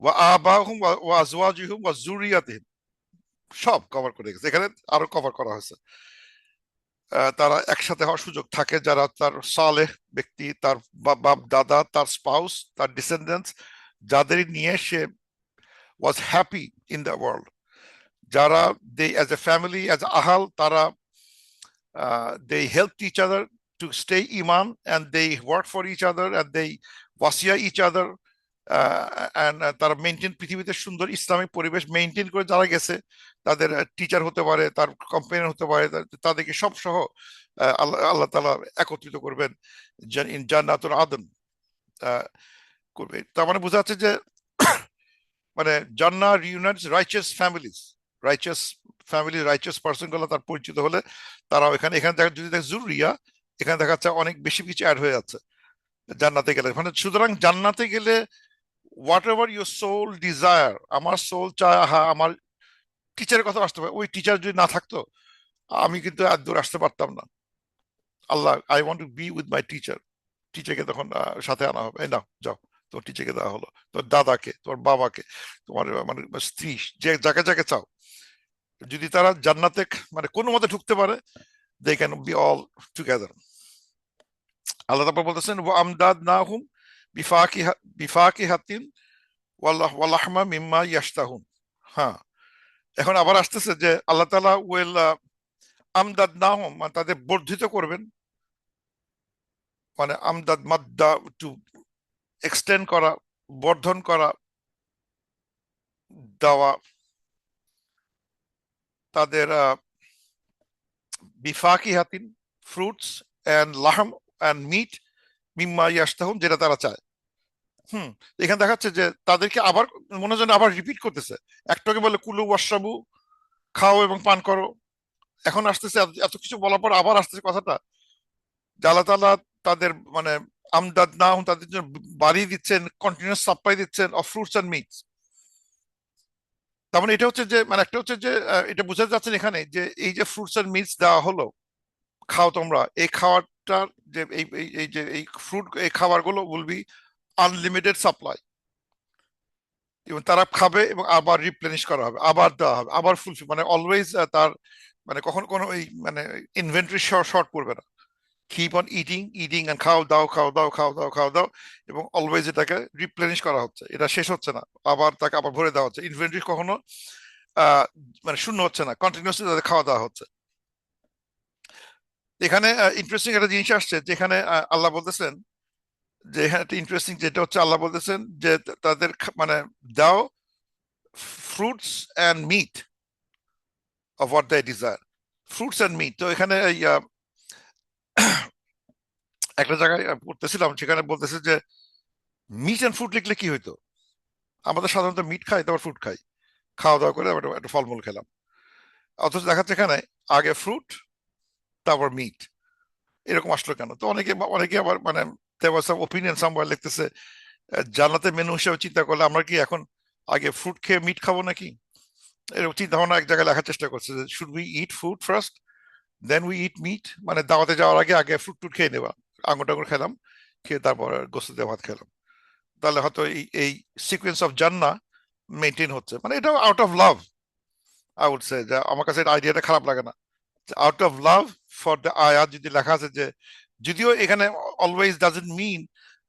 ওয়া আবাহুম ওয়া আজওয়াজুহুম ওয়া জুরিয়াতিহিম, সব কভার করে গেছে এখানে, আরো কভার করা হয়েছে। তারা একসাথে হওয়ার সুযোগ থাকে, যারা তার সালেহ ব্যক্তি, তার বাপ দাদা, তার স্পাউস, তার ডিসেন্ডেন্টস, যাদের নিয়ে সে was happy in the world, যারা they as a family as আহাল, তারা they help each other to stay ইমান, and they work for each other, and they ওয়াসিয়া ইচ আদার, অ্যান্ড তারা মেনটেন, পৃথিবীতে সুন্দর ইসলামিক পরিবেশ মেনটেন করে যারা গেছে, তাদের টিচার হতে পারে, তার কম্পেনিয়ন হতে পারে, তাদেরকে সব সহ আল্লাহ আল্লাহ তাআলা একত্রিত করবেন জান্নাতুল আদন করবে। তার মানে বোঝা যাচ্ছে যে মানে জান্নাহ reunites righteous families, righteous family, righteous person গুলো তার পরিচিত হলে তারাও এখানে, এখানে দেখা, যদি দেখ জুরিয়া, এখানে দেখা যাচ্ছে অনেক বেশি কিছু অ্যাড হয়ে যাচ্ছে জান্নাতে গেলে। মানে সুতরাং জান্নাতে গেলে whatever your soul desire, আমার সোল চায়, হ্যাঁ আমার টিচারের কথা আসতে পারে, ওই টিচার যদি না থাকতো আমি কিন্তু এত দূর আসতে পারতাম না। Allah, I want to be with my teacher, টিচারকে তখন সাথে আনা হবে, এই নাও যাও, তোর টিচারকে দেওয়া হলো, তোর দাদাকে, তোর বাবাকে, তোমার মানে স্ত্রী, যে যাকে যাকে চাও, যদি তারা জান্নাতে মানে কোনো মতে ঢুকতে পারে, they can be all together. Allah তাআলা বলতেছেন ওয়া আমদাদনাহুম বিফাকিহাতিন ওয়ালাহমা মিম্মা ইয়াশতাহুন। হ্যাঁ, এখন আবার আসতেছে যে আল্লাহ তাআলা উইল আমদাদনাহুম, মানে তাদের বর্ধিত করবেন, মানে আমদাদ মাদ্দা, টু এক্সটেন্ড করা, বর্ধন করা, দেওয়া, তাদের বিফাকিহাতিন, ফ্রুটস অ্যান্ড লাহম অ্যান্ড মিট, মিম্মা ইয়াশতাহুন, যেটা তারা চায়। হুম, এখানে দেখাচ্ছে যে তাদেরকে আবার মনে যেন আবার রিপিট করতেছে। একটাকে বলে কুলু ওয়াশরাবু, খাও এবং পান করো, এখন আসতেছে এত কিছু বলার পর আবার আসতেছে কথাটা, যে আল্লাহ তাআলা তাদের মানে আমদাদ না, তাদের জন্য বাড়িয়ে দিচ্ছেন, কন্টিনিউয়াস সাপ্লাই দিচ্ছেন অফ ফ্রুটস এন্ড মিটস। তার মানে এটা হচ্ছে যে মানে একটা হচ্ছে যে এটা বোঝাতে যাচ্ছেন এখানে যে এই যে ফ্রুটস এন্ড মিটস দেওয়া হলো, খাও তোমরা, এই খাওয়ারটার যে এই যে এই ফ্রুট, এই খাবারগুলো উইল বি আনলিমিটেড সাপ্লাই, এবং তারা খাবে এবং আবার রিপ্লেনিশ করা হবে, আবার দেওয়া হবে, আবার ফুলফিল, মানে অলওয়েজ তার মানে কখনো কোনো এই মানে ইনভেন্টরি শর্ট পড়বে না। Keep on eating eating and খাও দাও খাও দাও খাও দাও খাও দাও, এবং অলওয়েজ এটাকে রিপ্লেনিশ করা হচ্ছে, এটা শেষ হচ্ছে না, আবার তাকে আবার ভরে দেওয়া হচ্ছে, ইনভেন্টরি কখনো আহ মানে শূন্য হচ্ছে না, কন্টিনিউসলি তাদের খাওয়া দাওয়া হচ্ছে। এখানে ইন্টারেস্টিং একটা জিনিস আসছে, যেখানে আল্লাহ বলতেছেন যে এখানে একটা ইন্টারেস্টিং যেটা হচ্ছে, আল্লাহ বলতেছেন যে তাদের মানে দাও fruits and meat of what they desire, fruits and meat। তো এখানে একটা জায়গায় পড়তেছিলাম, সেখানে বলতেছে যে মিট অ্যান্ড ফ্রুট লিখলে কি হইতো, আমাদের সাধারণত মিট খাই, তারপর ফ্রুট খাই, খাওয়া দাওয়া করে আবার একটা ফলমূল খেলাম, অথচ দেখাচ্ছে এখানে আগে ফ্রুট তারপর মিট, এরকম আসলো কেন? তো অনেকে অনেকে আবার মানে ওপিনিয়ন সামওয়্যার লিখতেছে জান্নাতে মেনু হিসেবে চিন্তা করলে আমরা কি এখন আগে ফ্রুট খেয়ে মিট খাবো নাকি, এরকম চিন্তা ভাবনা এক জায়গায় লেখার চেষ্টা করছে, যে should we eat food first then we eat meat, মানে দাওয়াতে যাওয়ার আগে আগে ফ্রুট টুট খেয়ে নেবা, আঙুর টাঙুর খেলাম, খেয়ে তারপর গোস্ত দিয়ে ভাত খেলাম, তাহলে হয়তো এই সিকোয়েন্স অফ জান্না মেনটেন হচ্ছে। মানে এটা out of love, I would say, যে আমার কাছে আইডিয়াটা খারাপ লাগে না, out of love for the আয়াত যদি লেখা আছে যে যদিও এখানে অলওয়েজ ডাজন্ট মিন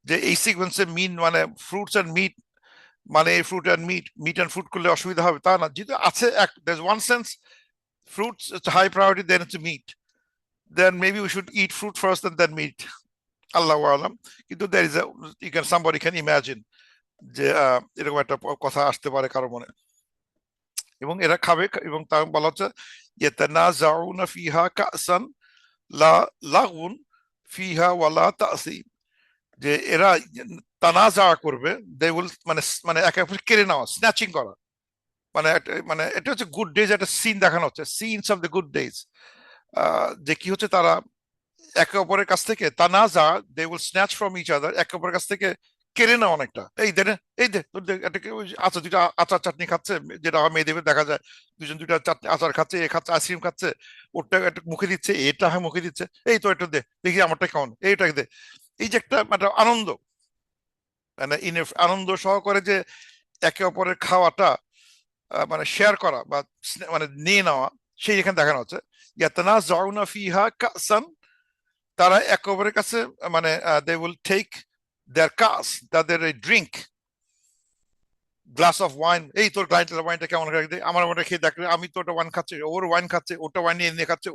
যে এই সিকোয়েন্সে মিন মানে ফ্রুটস অ্যান্ড মিট, মানে fruit and meat, meat and fruit করলে অসুবিধা হবে তা না, যেহেতু আছে এক one sense fruits it's a high priority, then it's meat, then maybe we should eat fruit first and then meat. Allahu alam. কিন্তু there is a, you can, somebody can imagine যে এরকম একটা কথা আসতে পারে কারো মনে, এবং এরা খাবে, এবং তা বলা হচ্ছে ইয়াতানাজাউনা ফিহা কাসান লা লাগুন ফিহা ওয়ালা তাসিম, যে এরা তানাজা করবে, দে উইল মানে মানে একে অপরকে কেড়ে নেওয়া, স্ন্যাচিং করা, মানে মানে এটা হচ্ছে গুড ডেজ একটা সিন দেখানো হচ্ছে, scenes of the good days, যে কি হচ্ছে তারা একে অপরের কাছ থেকে তানাজা, they will snatch from each other, একে অপরের কাছ থেকে কেড়ে নেওয়া অনেকটা, এই দে রে, এই দে তোর দে, একটা আচ্ছা দুইটা আচার চাটনি খাচ্ছে, যেটা মেয়েদের দেখা যায়, দুজন দুইটা চাটনি আচার খাচ্ছে, এ খাচ্ছে আইসক্রিম খাচ্ছে, ওটা একটা মুখে দিচ্ছে, এটা হয় মুখে দিচ্ছে, এই তো একটু দে দেখি আমারটা কেমন, এইটা দে, এই যে একটা মানে আনন্দ, মানে আনন্দ সহকারে যে একে অপরের খাওয়াটা মানে শেয়ার করা বা মানে নিয়ে নেওয়া, সেই এখানে দেখানো হচ্ছে। ইয়াতানা জাউনা ফিহা কাসান, তারা একে অপরের কাছে মানে দে উইল টেক দেয়ার কাস, তাদের এই ড্রিঙ্ক, গ্লাস অফ ওয়াইন, এই তোর ওয়াইনটা কেমন লাগে, আমার ওটা খেয়ে দেখলে, আমি তো ওটা ওয়াইন খাচ্ছি, ওর ওয়াইন খাচ্ছে, ওটা ওয়াইন নিয়ে নিয়ে খাচ্ছে,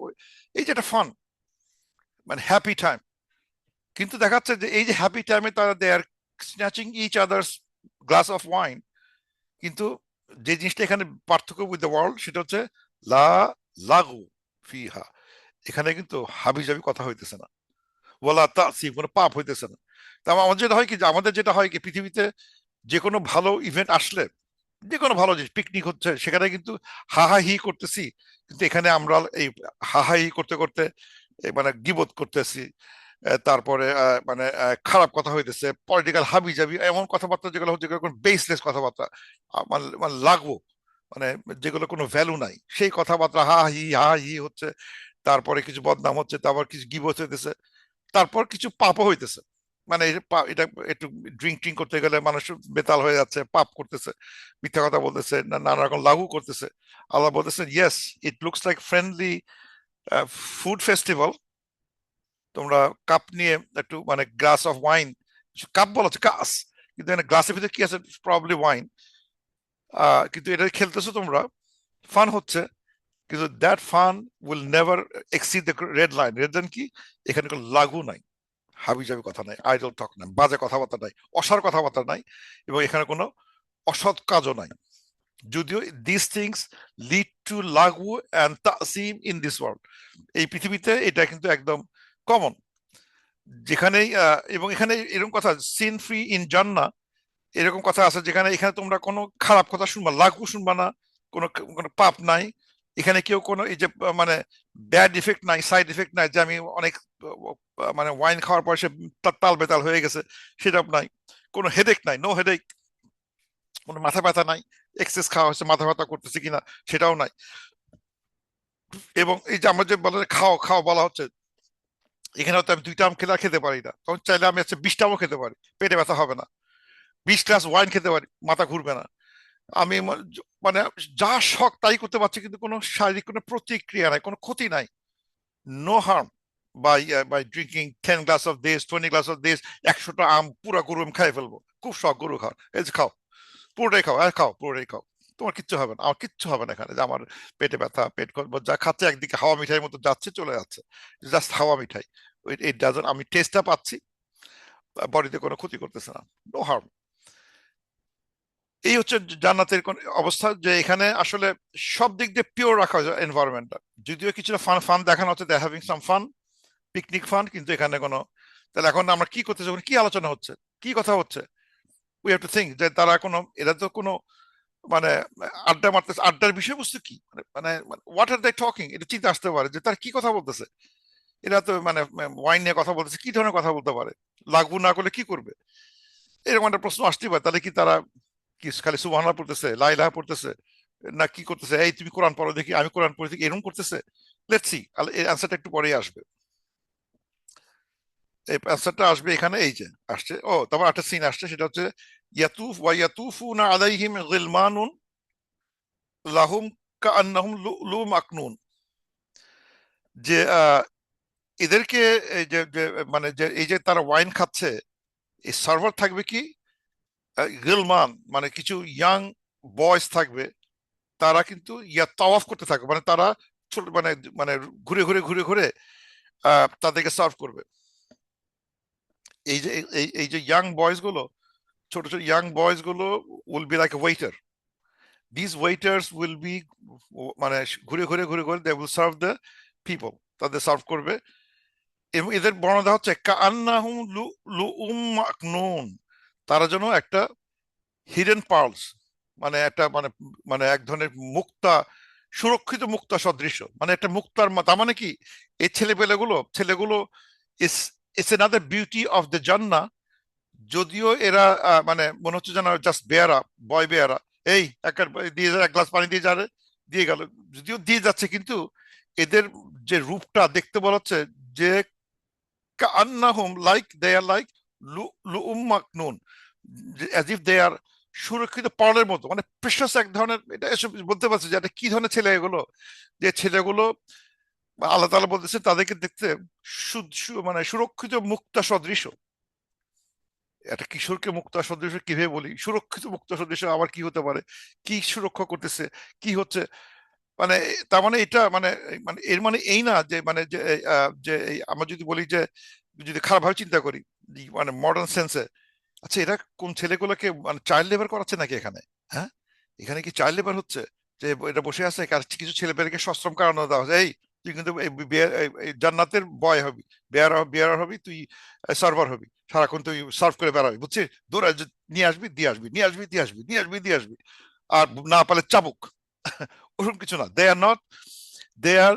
এই যে একটা ফান, মানে হ্যাপি টাইম। কিন্তু দেখাচ্ছে যে এই যে হ্যাপি টাইমে তারা they are snatching each others glass of wine, কিন্তু যে জিনিসটা এখানে পার্থক্য উইথ দ্য ওয়ার্ল্ড সেটা হচ্ছে লা লাগু ফিহা, এখানে কিন্তু হাবিজাবি কথা হইতেছে না, ওয়ালা তাসিম, কোনো পাপ হইতেছে না। তা আমাদের যেটা হয় কি, যে আমাদের যেটা হয় কি পৃথিবীতে যে কোনো ভালো ইভেন্ট আসলে, যে কোনো ভালো জিনিস পিকনিক হচ্ছে, সেখানে কিন্তু হাহাহি করতেছি, কিন্তু এখানে আমরা এই হাহাহি করতে করতে মানে গিবত করতেছি, তারপরে মানে খারাপ কথা হইতেছে, পলিটিক্যাল হাবি জাবি এমন কথাবার্তা যেগুলো হচ্ছে, যেগুলো কোনো বেসলেস কথাবার্তা, মানে মানে লাগবো, মানে যেগুলো কোনো ভ্যালু নাই, সেই কথাবার্তা হা হি হচ্ছে, তারপরে কিছু বদনাম হচ্ছে, তারপর কিছু গিবত হইতেছে, তারপর কিছু পাপও হইতেছে, মানে এই যে এটা একটু ড্রিঙ্ক ট্রিঙ্ক করতে গেলে মানুষ বেতাল হয়ে যাচ্ছে, পাপ করতেছে, মিথ্যা কথা বলতেছে, নানা রকম লাগু করতেছে। আল্লাহ বলতেছেন yes, it looks like friendly food festival, তোমরা কাপ নিয়ে একটু মানে গ্লাস অফ ওয়াইন, কাপ বলা হচ্ছে কাস, কিন্তু এখানে গ্লাসের ভিতরে কি আছে, প্রবলি ওয়াইন, কিন্তু এটা খেলতেছো তোমরা, ফান হচ্ছে, কিন্তু that fun will never exceed the red line. Red line কি, এখানে কোনো লাগু নাই, হাবিজাবি কথা নাই, আইডল টক নাই, বাজে কথাবার্তা নাই, অসার কথাবার্তা নাই, এবং এখানে কোনো অসৎ কাজও নাই, যদিও দিস থিংস লিড টু লাগু and Tasim in this world, এই পৃথিবীতে এটা কিন্তু একদম কমন, যেখানেই এবং এখানে এরকম কথা সিন ফ্রি ইন জান্নাহ, এরকম কথা আছে যেখানে এখানে তোমরা কোনো খারাপ কথা শুনবা, লাগু শুনবা না, কোনো কোনো পাপ নাই, এখানে কেউ কোনো এই যে মানে ব্যাড ইফেক্ট নাই, সাইড ইফেক্ট নাই, যে আমি অনেক মানে ওয়াইন খাওয়ার পর সে তাল বেতাল হয়ে গেছে, সেটা নাই, কোনো হেডেক নাই, নো হেডেক, কোনো মাথা ব্যথা নাই, এক্সেস খাওয়া হচ্ছে মাথা ব্যথা করতেছে কিনা সেটাও নাই, এবং এই যে আমরা যে বলে খাও খাও বলা হচ্ছে, এখানে হয়তো আমি 2টা আম খেলে আর খেতে পারি না, তখন চাইলে আমি হচ্ছে 20টা আমও খেতে পারি, পেটে ব্যথা হবে না, 20 গ্লাস ওয়াইন খেতে পারি, মাথা ঘুরবে না, আমি মানে যা শখ তাই করতে পারছি, কিন্তু কোনো শারীরিক কোনো প্রতিক্রিয়া নাই, কোনো ক্ষতি নাই, no harm by drinking 10 glass of this, 20 glass of this, 100টা আম পুরা গরু আমি খাই ফেলবো, খুব শখ গরু খাও, এই যে খাও, পুরোটাই খাও, আর খাও পুরোটাই খাও, তোমার কিচ্ছু হবে না, আমার কিচ্ছু হবে না এখানে, যে আমার পেটে ব্যথা, যা খাচ্ছে একদিকে হাওয়া মিঠাইয়ের মতো যাচ্ছে চলে যাচ্ছে, জাস্ট হাওয়া মিঠাই, ইট ডাজন্ট, আমি টেস্টটা পাচ্ছি, বডিতে কোনো ক্ষতি করতেছে না, নো হার্ম। এই হচ্ছে জান্নাতের কোন অবস্থা, যে এখানে আসলে সব দিক দিয়ে পিওর রাখা হয়েছে এনভায়রনমেন্টটা, যদিও কিছুটা ফান ফান দেখানো হচ্ছে, they having some fun, picnic fun, কিন্তু এখানে কোনো, তাহলে এখন আমরা কি করতেছি, কি আলোচনা হচ্ছে, কি কথা হচ্ছে, উই হ্যাভ টু থিঙ্ক, যে তারা কোনো, এরা তো কোনো মানে আড্ডা মারতেছে, আড্ডার বিষয়বস্তু কি, মানে হোয়াট আর দে টকিং, এটা চিন্তা আসতে পারে যে তার কি কথা বলতেছে, এরা তো মানে ওয়াইন নিয়ে কথা বলতেছে, কি ধরনের কথা বলতে পারে, লাগু না করলে কি করবে, এরকম একটা প্রশ্ন আসতেই পারে, তাহলে কি তারা কি খালি সুবহানাল্লাহ পড়তেছে, লা ইলাহা পড়তেছে, না কি করতেছে, এই তুমি কোরআন পড়ো দেখি, আমি কোরআন পড়ি দেখি, এরকম করতেছে, লেটস সি, এই অ্যান্সারটা একটু পরেই আসবে, এই অ্যান্সারটা আসবে এখানে, এই যে আসছে, ও তারপর একটা সিন আসছে, সেটা হচ্ছে ইয়াতুফুনা আলাইহিম গিলমানুন লাহুম কাআন্নাহুম লুলু মাকনুন, যে এদেরকে এই যে যে মানে যে এই যে তারা ওয়াইন খাচ্ছে, এই সার্ভার থাকবে কি গিলমান, মানে কিছু ইয়াং বয়েজ থাকবে, তারা কিন্তু তাওয়াফ করতে থাকবে, মানে তারা ছোট মানে মানে ঘুরে ঘুরে ঘুরে ঘুরে তাদেরকে সার্ভ করবে। এই যে এই যে ইয়াং বয়েজ গুলো, ছোট ছোট ইয়াং বয়েজ গুলো will be like a waiter. This waiters will be, মানে ঘুরে ঘুরে ঘুরে ঘুরে they will serve the people, তাদের সার্ভ করবে। এবং এদের বর্ণনা হচ্ছে কান্নাহুম লুউম মাকনুন, তারা যেন একটা হিডেন পার্লস, মানে একটা মানে মানে এক ধরনের মুক্তা, সুরক্ষিত মুক্তা সদৃশ্য, মানে একটা মুক্তার তার মানে কি, এই ছেলেপেলেগুলো ছেলেগুলো is it's another beauty of the জান্নাহ। যদিও এরা মানে মনে হচ্ছে যেন জাস্ট বেয়ারা, বয় বেয়ারা, এই একটা দিয়ে যা, এক গ্লাস পানি দিয়ে যাবে, দিয়ে গেল, যদিও দিয়ে যাচ্ছে, কিন্তু এদের যে রূপটা দেখতে বলা হচ্ছে যে কান্নাহুম লাইক দে আর লাইক লুউম মাকনুন, অ্যাজ ইফ দে আর সুরক্ষিত পার্লের মতো, মানে প্রেশাস এক ধরনের, এটা এসব বলতে পারছে যে এটা কি ধরনের ছেলে এগুলো, যে ছেলেগুলো আল্লাহ তাআলা বলতেছে তাদেরকে দেখতে মানে সুরক্ষিত মুক্তা সদৃশ। একটা কিশোরকে মুক্তা সদৃশ কিভাবে বলি, সুরক্ষিত মুক্তা সদৃশ আবার কি হতে পারে, কি সুরক্ষা করতেছে, কি হচ্ছে, মানে তার মানে এটা মানে মানে এর মানে এই না যে মানে যে যে আমরা যদি বলি যে, যদি খারাপ ভাবে চিন্তা করি মানে মডার্ন সেন্সে, আচ্ছা এরা কোন ছেলেগুলোকে মানে চাইল্ড লেবার করাচ্ছে নাকি এখানে? হ্যাঁ, এখানে কি চাইল্ড লেবার হচ্ছে? যে এটা বসে আছে, কিছু ছেলেপেলেকে সশ্রম কারণে দেওয়া হচ্ছে, এই তুই কিন্তু এই জান্নাতের বয় হবি, বেয়ার হবি, তুই সার্ভার হবি, সারাক্ষণ তুই সার্ভ করে বেড়াবি, বুঝছিস, দৌড়া নিয়ে আসবি দিয়ে আসবি, নিয়ে আসবি দিয়ে আসবি, নিয়ে আসবি দিয়ে আসবি, আর না পারলে চাবুক। ওরকম কিছু না, they are not, they are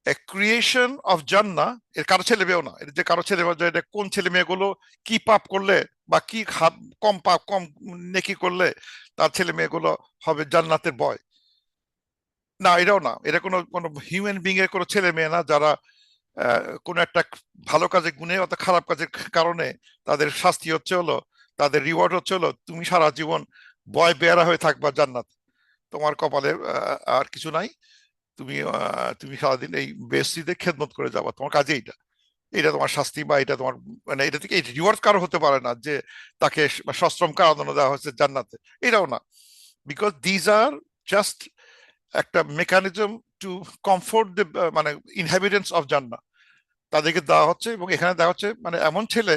a creation of জান্নাহ। এর কারো ছেলে মেয়েও না, এটা যে কারো ছেলে মেয়ে, এটা কোন ছেলে মেয়েগুলো কি পাপ করলে বা কি কম পাপ কম নেকি করলে তার ছেলে মেয়েগুলো হবে জান্নাতের বয়, না এটাও না, এটা কোনো কোনো হিউম্যান বিং এর কোনো ছেলে মেয়ে না, যারা কোনো একটা ভালো কাজে গুণে অথবা খারাপ কাজের কারণে তাদের শাস্তি হচ্ছে হলো, তাদের রিওয়ার্ড হচ্ছে হলো তুমি সারা জীবন বয় বেয়ারা হয়ে থাকবা জান্নাত, তোমার কপালে আর কিছু নাই, তুমি সারাদিন এই বেস্টিতে খেদমত করে যাবা, তোমার কাজে এইটা, এটা তোমার শাস্তি, বা এটা তোমার মানে এটা থেকে রিওয়ার্ড কারো হতে পারে না যে তাকে সশ্রম কারাদণ্ড দেওয়া হয়েছে জান্নাতে, এটাও না। বিকজ দিজ আর জাস্ট একটা মেকানিজম টু কমফোর্ট দ্য মানে ইনহ্যাবিটেন্টস অফ জান্নাহ, তাদেরকে দেওয়া হচ্ছে, এবং এখানে দেওয়া হচ্ছে মানে এমন ছেলে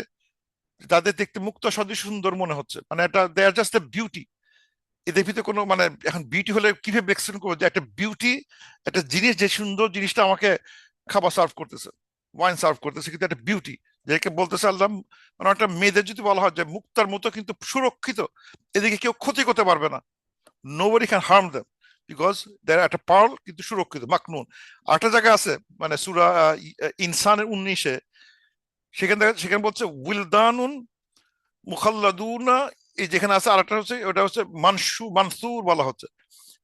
যাদের দেখতে মুক্ত সদৃশ সুন্দর মনে হচ্ছে, মানে এটা দে আর জাস্ট এ বিউটি। এদের ভিতরে কোনো মানে এখন বিউটি হলে কিভাবে এক্সপ্লেন করবো যে একটা বিউটি, একটা জিনিস, যে সুন্দর জিনিসটা আমাকে খাবার সার্ভ করতেছে, ওয়াইন সার্ভ করতেছে, কিন্তু একটা বিউটি যেটাকে বলতেছে আল্লাহ, মানে একটা মেয়েদের যদি বলা হয় যে মুক্তার মতো কিন্তু সুরক্ষিত, এদিকে কেউ ক্ষতি করতে পারবে না, nobody can harm them, because there একটা পার্ল কিন্তু সুরক্ষিত মাকনুন। আরেকটা জায়গা আছে মানে সূরা ইনসানের 19-এ, সেখানে বলছে উইলদানুন মুখাল্লাদুনা, এই যেখানে আছে, আরেকটা হচ্ছে ওটা হচ্ছে মানসুর বলা হচ্ছে,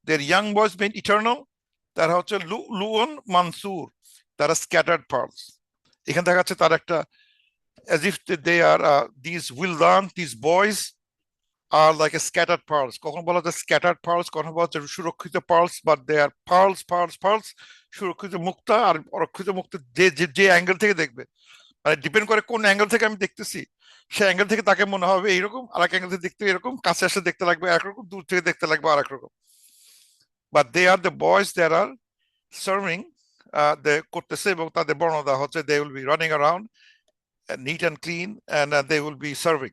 দের ইয়াং বয়েজ মেইন ইটার্নাল, তারা হচ্ছে লুয়ন মানসুর, তারা স্ক্যাটার্ড পার্লস। এখানে দেখা যাচ্ছে তার একটা as if they are these wildan, these boys are like a scattered pearls, কখন বলা যায় scattered pearls, কখন বলা যায় সুরক্ষিত pearls, but they are pearls, সুরক্ষিত মুক্তা আর অরক্ষিত মুক্তা, যে যে যে অ্যাঙ্গেল থেকে দেখবে, মানে ডিপেন্ড করে কোন অ্যাঙ্গেল থেকে আমি দেখতেছি, সে অ্যাঙ্গেল থেকে তাকে মনে হবে এইরকম, আর এক অ্যাঙ্গেল থেকে দেখতে এরকম, কাছে আসে দেখতে লাগবে একরকম, দূর থেকে দেখতে লাগবে আর একরকম। But they are the boys that are serving, করতেছে, এবং তাদের বর্ণনা দেওয়া হচ্ছে they will be running around neat and clean and they will be serving.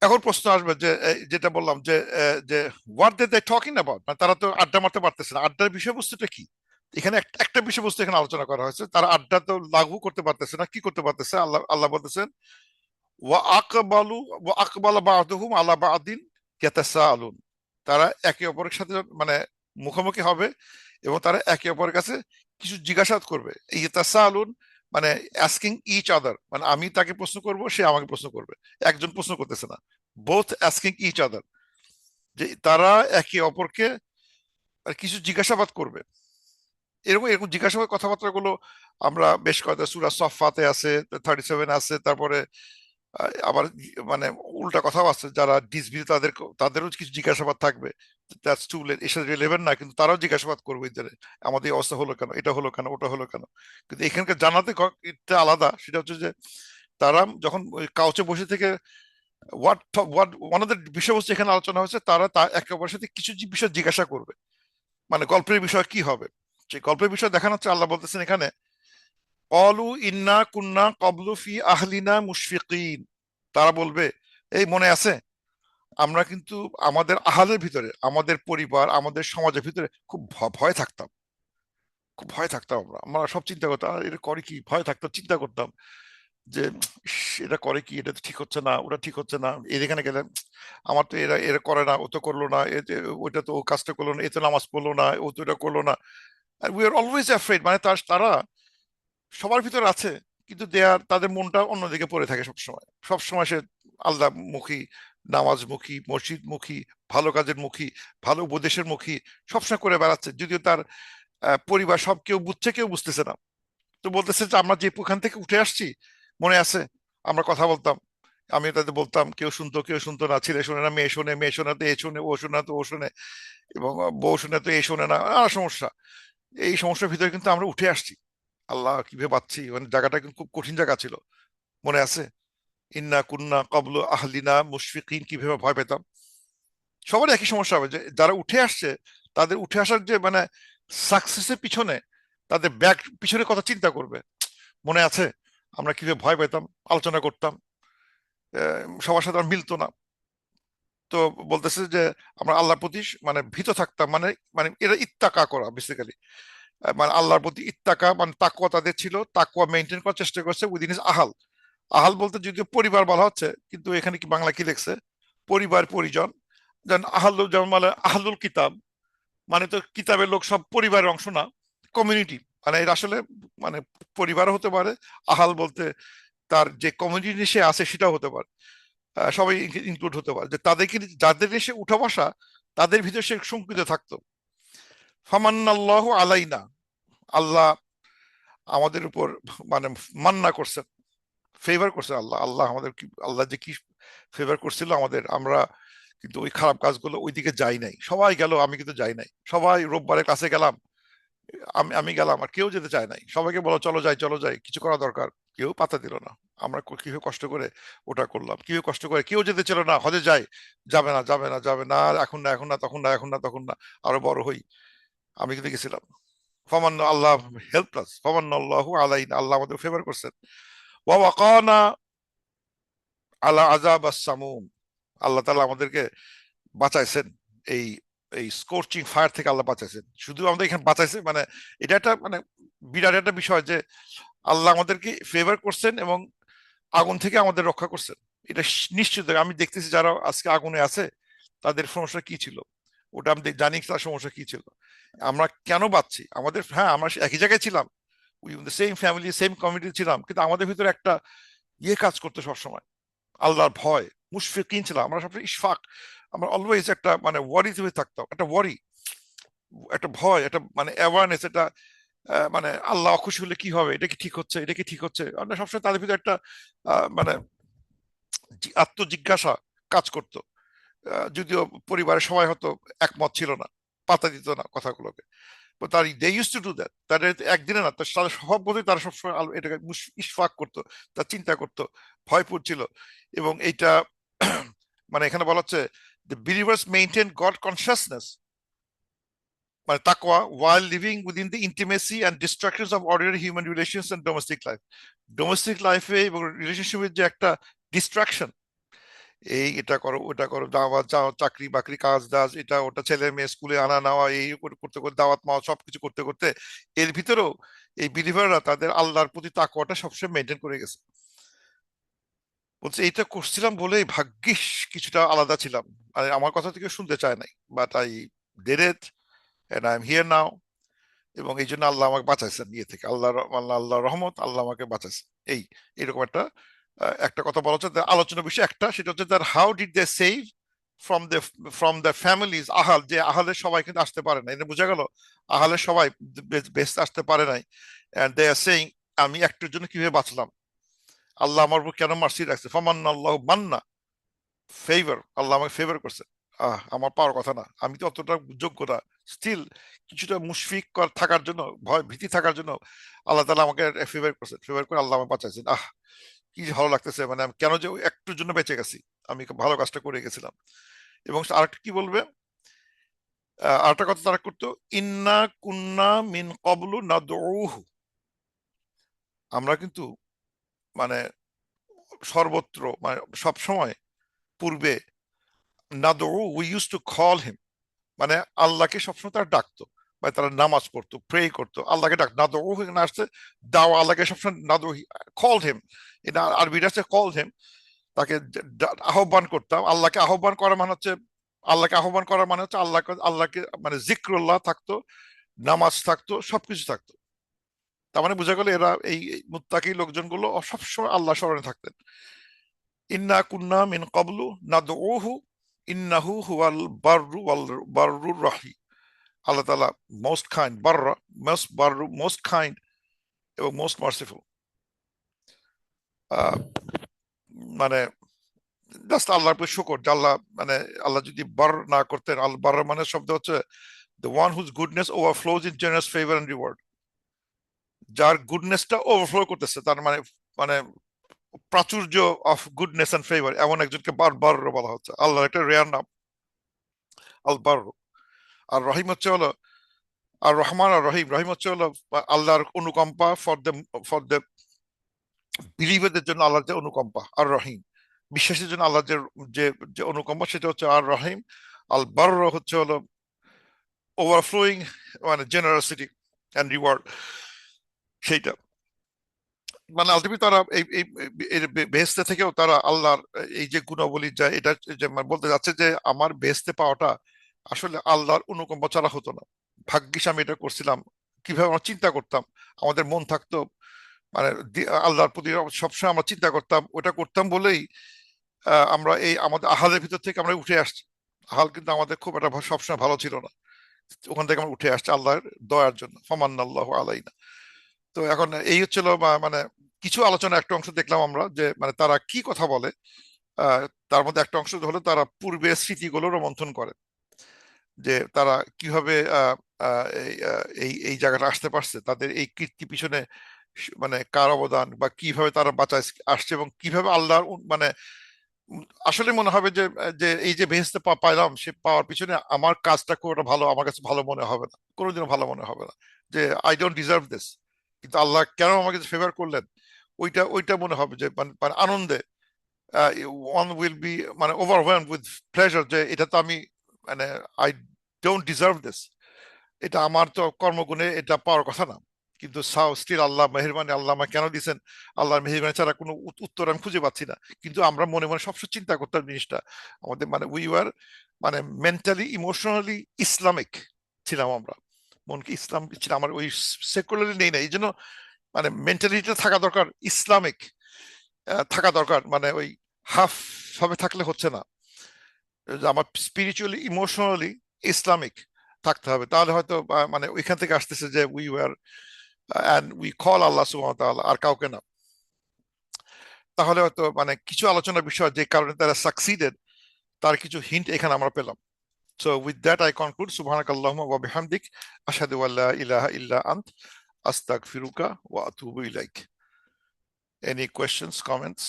এখন প্রশ্ন আসবে যে যেটা বললাম যে যে হোয়াট দে টকিং অ্যাবাউট, মানে তারা তো আড্ডা মারতে পারতেছে না, আড্ডার বিষয়বস্তুটা কি? এখানে একটা বিষয়বস্তু এখানে আলোচনা করা হয়েছে, তারা আড্ডা তো লাগু করতে পারতেছে না, কি করতে পারতেছে, আল্লাহ আল্লাহ বলতেছেন ওয়া আকবালা বা'দুহুম আলা বা'দিন ইয়াতাসাআলুন, তারা একে অপরের সাথে মানে মুখোমুখি হবে, এবং তারা একে অপরের কাছে কিছু জিজ্ঞাসাবাদ করবে, এই ইয়াতাসাআলুন মানে আস্কিং ইচ আদার, মানে আমি তাকে প্রশ্ন করব, সে আমাকে প্রশ্ন করবে, একজন প্রশ্ন করতেছে না, বোথ আস্কিং ইচ আদার, যে তারা একে অপরকে কিছু জিজ্ঞাসাবাদ করবে। এরকম এরকম জিজ্ঞাসাবাদ কথাবার্তা গুলো আমরা বেশ কয়েকটা সূরা সফফাতে আছে, 37 আছে, তারপরে আবার মানে উল্টা কথাও আছে, যারা ডিসবিউট তাদেরও কিছু জিজ্ঞাসাবাদ থাকবে, দ্যাটস টু লেট, এসে রিলেভেন্ট না, কিন্তু তারাও জিজ্ঞাসাবাদ করবে যে আমাদের এই অবস্থা হলো কেন, এটা হলো কেন, ওটা হলো কেন। কিন্তু এখানকার জান্নাতে এটা আলাদা, সেটা হচ্ছে যে তারা যখন ওই কাউচে বসে থেকে what what one of the বিষয়বস্তু এখানে আলোচনা হয়েছে, তারা তা একে অপরের সাথে কিছু বিষয় জিজ্ঞাসা করবে, মানে গল্পের বিষয় কি হবে। সেই গল্পের বিষয় দেখানো হচ্ছে, আল্লাহ বলতেছেন এখানে, অলু ইন্না কুন্না কবলু ফি আহলিনা মুশফিকিন। তারা বলবে, এই মনে আছে, আমরা কিন্তু আমাদের আহালের ভিতরে, আমাদের পরিবার, আমাদের সমাজের ভিতরে খুব ভয় থাকতাম, খুব ভয় থাকতাম, আমরা আমরা সব চিন্তা করতাম, আর এটা করে কি, ভয় থাকতো, চিন্তা করতাম যে ইস, এটা করে কি, এটা তো ঠিক হচ্ছে না, ওটা ঠিক হচ্ছে না, এখানে গেলে আমার তো এরা এরা করে না, ও তো করলো না, ওইটা তো ও কাজটা করলো না, এ তো নামাজ পড়লো না, ও তো এটা করলো না। উই আর অলওয়েজ অ্যাফ্রেড, মানে তারা সবার ভিতরে আছে, কিন্তু তাদের মনটা অন্যদিকে পড়ে থাকে সবসময়, সবসময় সে আল্লাহ মুখী, নামাজ মুখী, মসজিদ মুখী, ভালো কাজের মুখী, ভালো উপদেশের মুখী, সবসময় করে বেড়াচ্ছে, যদিও তার পরিবার সব কেউ বুঝছে, কেউ বুঝতেছে না। তো বলতেছে যে আমরা যে ওখান থেকে উঠে আসছি, মনে আছে, আমরা কথা বলতাম, আমি তাদের বলতাম, কেউ শুনতো, কেউ শুনতো না, ছেলে শোনে না, মেয়ে শোনে, মেয়ে শোনে তো এ শোনে, ও শোনে না তো ও শোনে, এবং বউ শোনে তো এ শোনে না, নানা সমস্যা। এই সমস্যার ভিতরে কিন্তু আমরা উঠে আসছি, আল্লাহ কিভাবে পাচ্ছি, মানে জায়গাটা কিন্তু খুব কঠিন জায়গা ছিল, মনে আছে, ইন্না কুন্না কবলু আহলিনা মুশফিকিন, কিভাবে ভয় পেতাম। সবার একই সমস্যা হবে, যে যারা উঠে আসছে, তাদের উঠে আসার যে মানে সাকসেসের পিছনে, তাদের ব্যাক পিছনে কথা চিন্তা করবে, মনে আছে আমরা কিভাবে ভয় পেতাম, আলোচনা করতাম, সবার সাথে আর মিলতো না। তো বলতেছে যে আমরা আল্লাহর প্রতি মানে ভীত থাকতাম, মানে মানে এরা ইত্তাকা করা বেসিক্যালি, মানে আল্লাহর প্রতি ইত্তাকা, মানে তাকওয়া তাদের ছিল, তাকওয়া মেনটেন করার চেষ্টা করছে উইদিন ইজ আহাল। আহাল বলতে যদিও পরিবার বলা হচ্ছে, কিন্তু এখানে কি বাংলা কি লেখছে, পরিবার পরিজন। যেমন আহাল, যেমন মানে আহলুল কিতাব, মানে তো কিতাবের লোক সব পরিবারের অংশ না, কমিউনিটি, মানে এটা আসলে মানে পরিবার হতে পারে, আহাল বলতে তার যে কমিউনিটি সে আছে সেটাও হতে পারে, সবাই ইনক্লুড হতে পারে, যে তাদেরকে যাদের এসে উঠা বসা, তাদের ভিতরে সে শঙ্কিত থাকতো। ফামান্নাল্লাহু আলাইনা, আল্লাহ আমাদের উপর মানে মান্না করছেন, ফেভার করছেন, আল্লাহ আল্লাহ আমাদের কি, আল্লাহ যে কি ফেভার করছিল আমাদের, আমরা কিন্তু ওই খারাপ কাজগুলো ওইদিকে যাই নাই, সবাই গেল, আমি কিন্তু যাই নাই, সবাই রোববারে ক্লাসে গেলাম, আমি আমি গেলাম, আর কেউ যেতে চায় নাই, সবাইকে বলো চলো যাই, চলো যাই, কিছু করা দরকার, কেউ পাত্তা দিল না। আমরা কিভাবে কষ্ট করে ওটা করলাম, কিভাবে কষ্ট করে, কেউ যেতে ছিল না, হজে যাই, যাবে না, যাবে না, যাবে না, আর এখন না, এখন না, তখন না, এখন না, তখন না, আরো বড় হই, আমি কিন্তু গেছিলাম। ফমান আল্লাহ হেল্প প্লাস ফমান আল্লাহু আলাইনা, আল্লাহ আমাদের ফেভার করছেন। ওয়া ওয়াকানা আলা আযাব আস-সামুম, আল্লাহ তাআলা আমাদেরকে বাঁচাইছেন এই এই স্কোরচিং ফায়ার থেকে, আল্লাহ বাঁচাইছেন, শুধু আমাদের এখানে বাঁচাইছে মানে এটা একটা মানে বিরাট একটা বিষয়, যে আল্লাহ আমাদেরকে ফেভার করছেন এবং আগুন থেকে আমাদের রক্ষা করছেন। এটা নিশ্চিত, আমি দেখতেছি যারা আজকে আগুনে আছে, তাদের সমস্যা কি ছিল, ওটা আমি জানি তার সমস্যা কি ছিল, আমরা কেন বাঁচছি, আমাদের, হ্যাঁ আমরা একই জায়গায় ছিলাম, সেম ফ্যামিলি, সেম কমিউনিটি ছিলাম, কিন্তু আমাদের ভিতরে একটা কাজ করতো সবসময়, আল্লাহর ভয়, মুশফিকিন ছিলাম আমরা সবসময়, ইশফাক, আমরা অলওয়েজ একটা মানে ওয়ারিতে হয়ে থাকতাম, একটা ওয়ারি, একটা ভয়, একটা মানে অ্যাওয়ারনেস, এটা মানে আল্লাহ অখুশি হলে কি হবে, এটা কি ঠিক হচ্ছে, এটা কি ঠিক হচ্ছে, আমরা সবসময় তাদের ভিতরে একটা মানে আত্মজিজ্ঞাসা কাজ করতো। যদিও পরিবারের সবাই হয়তো একমত ছিল না, পাত্তা দিত না কথাগুলোকে, তো তার they use to do that, তাদের একদিনে না, তাদের স্বভাববোধই তারা সবসময় এটাকে ইশফাক করতো, তার চিন্তা করতো, ভয় পড়ছিল। এবং এইটা মানে এখানে বলা হচ্ছে, the believers maintain God consciousness, মানে তাকওয়া, while living within the intimacy and distractions of ordinary human relations and domestic life, domestic লাইফে এবং রিলেশনশিপের যে একটা ডিস্ট্রাকশন, এই এটা করো, ওটা করো, দাওয়াত যাও, চাকরি বাকরি, কাজ দাজ, এটা ওটা, ছেলে মেয়ে স্কুলে আনা নেওয়া, এই করতে করতে, দাওয়াত মাওয়া সবকিছু করতে করতে, এর ভিতরেও এই বিলিভাররা তাদের আল্লাহর প্রতি তাকওয়াটা সবসময় মেনটেন করে গেছে। বলছে এইটা করছিলাম বলেই ভাগ্যিস কিছুটা আলাদা ছিলাম, মানে আমার কথা থেকে শুনতে চায় নাই, but I did it and I am here now. এবং এই জন্য আল্লাহ আমাকে বাঁচাইছেন ইয়ে থেকে, আল্লাহ রহমত, আল্লাহ আমাকে বাঁচাইছেন। এই এরকম একটা একটা কথা বলা হচ্ছে, আলোচনার বিষয় একটা, সেটা হচ্ছে তার how did they save from the families, আহাল, যে আহালের সবাই কিন্তু আসতে পারে না, এটা বোঝা গেল, আহালের সবাই বেস্ট আসতে পারে নাই, এন্ড দে আর সেইং, আমি একটার জন্য কিভাবে বাঁচলাম, আল্লাহ আমার উপর কেন মার্সি রাখছে, ফমান আল্লাহ মান্না, ফেভার, আল্লাহ আমাকে ফেভার করছে। আমার পাওয়ার কথা না, আমি তো অতটা যোগ্য না। স্টিল কিছুটা মুশফিক থাকার জন্য, ভয় ভীতি থাকার জন্য আল্লাহ তাআলা আমাকে ফেভার করছেন, ফেভার করে আল্লাহ আমাকে বাঁচাইছেন। কি যে ভালো লাগতেছে, মানে আমি কেন যে ওই একটুর জন্য বেঁচে গেছি, আমি খুব ভালো কাজটা করে গেছিলাম। এবং আরেকটা কি বলবে, আরেকটা কথা তারা করতো, ইন্না কুন্না মিন ক্বাবলু নাদউহু, আমরা কিন্তু মানে সর্বত্র মানে সব সময় পূর্বে, নাদউ we use to call him, মানে আল্লাহকে সবসময় তারা ডাকতো, মানে তারা নামাজ পড়তো, প্রে করতো, আল্লাহকে ডাক নাদউ এখানে আসছে, দাও আল্লাহকে সবসময় নাদউ, কল হিম, এটা আরবিটা হচ্ছে কল হিম, তাকে আহ্বান করতাম। আল্লাহকে আহ্বান করা মানে হচ্ছে, আল্লাহকে আহ্বান করা মানে হচ্ছে আল্লাহকে, আল্লাহকে মানে জিক্রুল্লাহ থাকতো, নামাজ থাকতো, সবকিছু থাকতো। তার মানে বোঝা গেল এরা এই মুত্তাকি লোকজনগুলো সবসময় আল্লাহ স্মরণে থাকতেন। ইন্না কুন্না মিন ক্বাবলু নাদউহু ইন্নাহু হুয়াল বাররু ওয়াল বাররুর রাহিম। আল্লাহ তাআলা most kind, বাররা most বাররু, most kind এবং মোস্ট মার্সিফুল। মানে জাস্ট আল্লাহর উপর শুকর যে আল্লাহ, মানে আল্লাহ যদি বার না করতেন, আল বার মানে শব্দ হচ্ছে the one whose goodness overflows in generous favor and reward, যার গুডনেসটা ওভারফ্লো করতেছে, তার মানে মানে প্রাচুর্য অফ গুডনেস এন্ড ফেভার, এমন একজনকে বার বলা হচ্ছে। আল্লাহর একটা রেয়ার নাম আল বার। আর রহিম হচ্ছে হলো, আর রহমান আর রহিম, রহিম হচ্ছে হলো আল্লাহর অনুকম্পা ফর দ্য বিলিভারদের জন্য আল্লাহর যে অনুকম্পা, আর রহিম বিশ্বাসীর জন্য আল্লাহ যে যে যে অনুকম্পা, সেটা হচ্ছে আর রহিম। আল বার হচ্ছে হলো ওভারফ্লোয়িং, মানে জেনারসিটি অ্যান্ড রিওয়ার্ড, সেইটা। মানে আলটিমেটলি তারা এই বেহেশতে থেকেও তারা আল্লাহর এই যে গুণাবলী যায়, এটা যে মানে বলতে যাচ্ছে যে আমার বেহেশতে পাওয়াটা আসলে আল্লাহর অনুকম্পা ছাড়া হতো না। ভাগ্যিস আমি এটা করছিলাম, কিভাবে আমরা চিন্তা করতাম, আমাদের মন থাকতো মানে আল্লাহর প্রতি সবসময় আমরা চিন্তা করতাম, ওটা করতাম বলেই আমরা এই আমাদের আহালের ভিতর থেকে আমরা উঠে আসছি। আহাল কিন্তু আমাদের খুব একটা সবসময় ভালো ছিল না, ওখান থেকে আমরা উঠে আসছি আল্লাহর দয়ার জন্য, ফমান্নাল্লাহু আলাইনা। তো এখন এই হচ্ছিল মানে কিছু আলোচনা, একটা অংশ দেখলাম আমরা যে মানে তারা কি কথা বলে। আহ, তার মধ্যে একটা অংশ হলো তারা পূর্বের স্মৃতিগুলো রোমন্থন করে, যে তারা কিভাবে এই জায়গাটা আসতে পারছে, তাদের এই কীর্তি পিছনে মানে কার অবদান, বা কিভাবে তারা বাঁচায় আসছে, এবং কিভাবে আল্লাহর মানে আসলে মনে হবে যে যে এই যে ভেস্তে পাইলাম, সে পাওয়ার পিছনে আমার কাজটা খুব একটা ভালো, আমার কাছে ভালো মনে হবে না, কোনোদিনও ভালো মনে হবে না, যে আই ডোন্ট ডিজার্ভ দিস, কিন্তু আল্লাহ কেন আমাকে ফেভার করলেন, ওইটা মনে হবে যে মানে মানে আনন্দে ওয়ান উইল বি মানে ওভারওয়েলমড উইথ প্লেজার, যে এটা তো আমি মানে আই ডোন্ট ডিজার্ভ দিস, এটা আমার তো কর্মগুণে এটা পাওয়ার কথা না, কিন্তু স্টিল আল্লাহ মেহেরবানি, আল্লাহ আমাকে কেন দিয়েছেন, আল্লাহর মেহেরবানি ছাড়া কোনো উত্তর আমি খুঁজে পাচ্ছি না। কিন্তু আমরা মনে মনে সবসময় চিন্তা করতাম জিনিসটা, আমাদের মানে উই ওয়ার মানে মেন্টালি ইমোশনালি ইসলামিক ছিলাম আমরা, মনকে ইসলাম ছিল আমার, ওই সেকুলারলি নেই না, এই জন্য মানে মেন্টালিটিটা থাকা দরকার ইসলামিক, থাকা দরকার, মানে ওই হাফ ভাবে থাকলে হচ্ছে না, যে আমার স্পিরিচুয়ালি ইমোশনালি ইসলামিক থাকতে হবে, তাহলে হয়তো মানে ওইখান থেকে আসতেছে যে we were and we call Allah সুবহানাহু ওয়া তাআলা, আর কাউকে না। তাহলে হয়তো মানে কিছু আলোচনার বিষয় যে কারণে তারা সাকসিডেড, তার কিছু হিন্ট এখানে আমরা পেলাম। So with that I conclude, সুবহানাকাল্লাহুম্মা ওয়া বিহামদিক, আশহাদু আল্লা ইলাহা ইল্লা আন্ত, আস্তাগফিরুকা ওয়া আতুবু ইলাইক। Any questions, comments?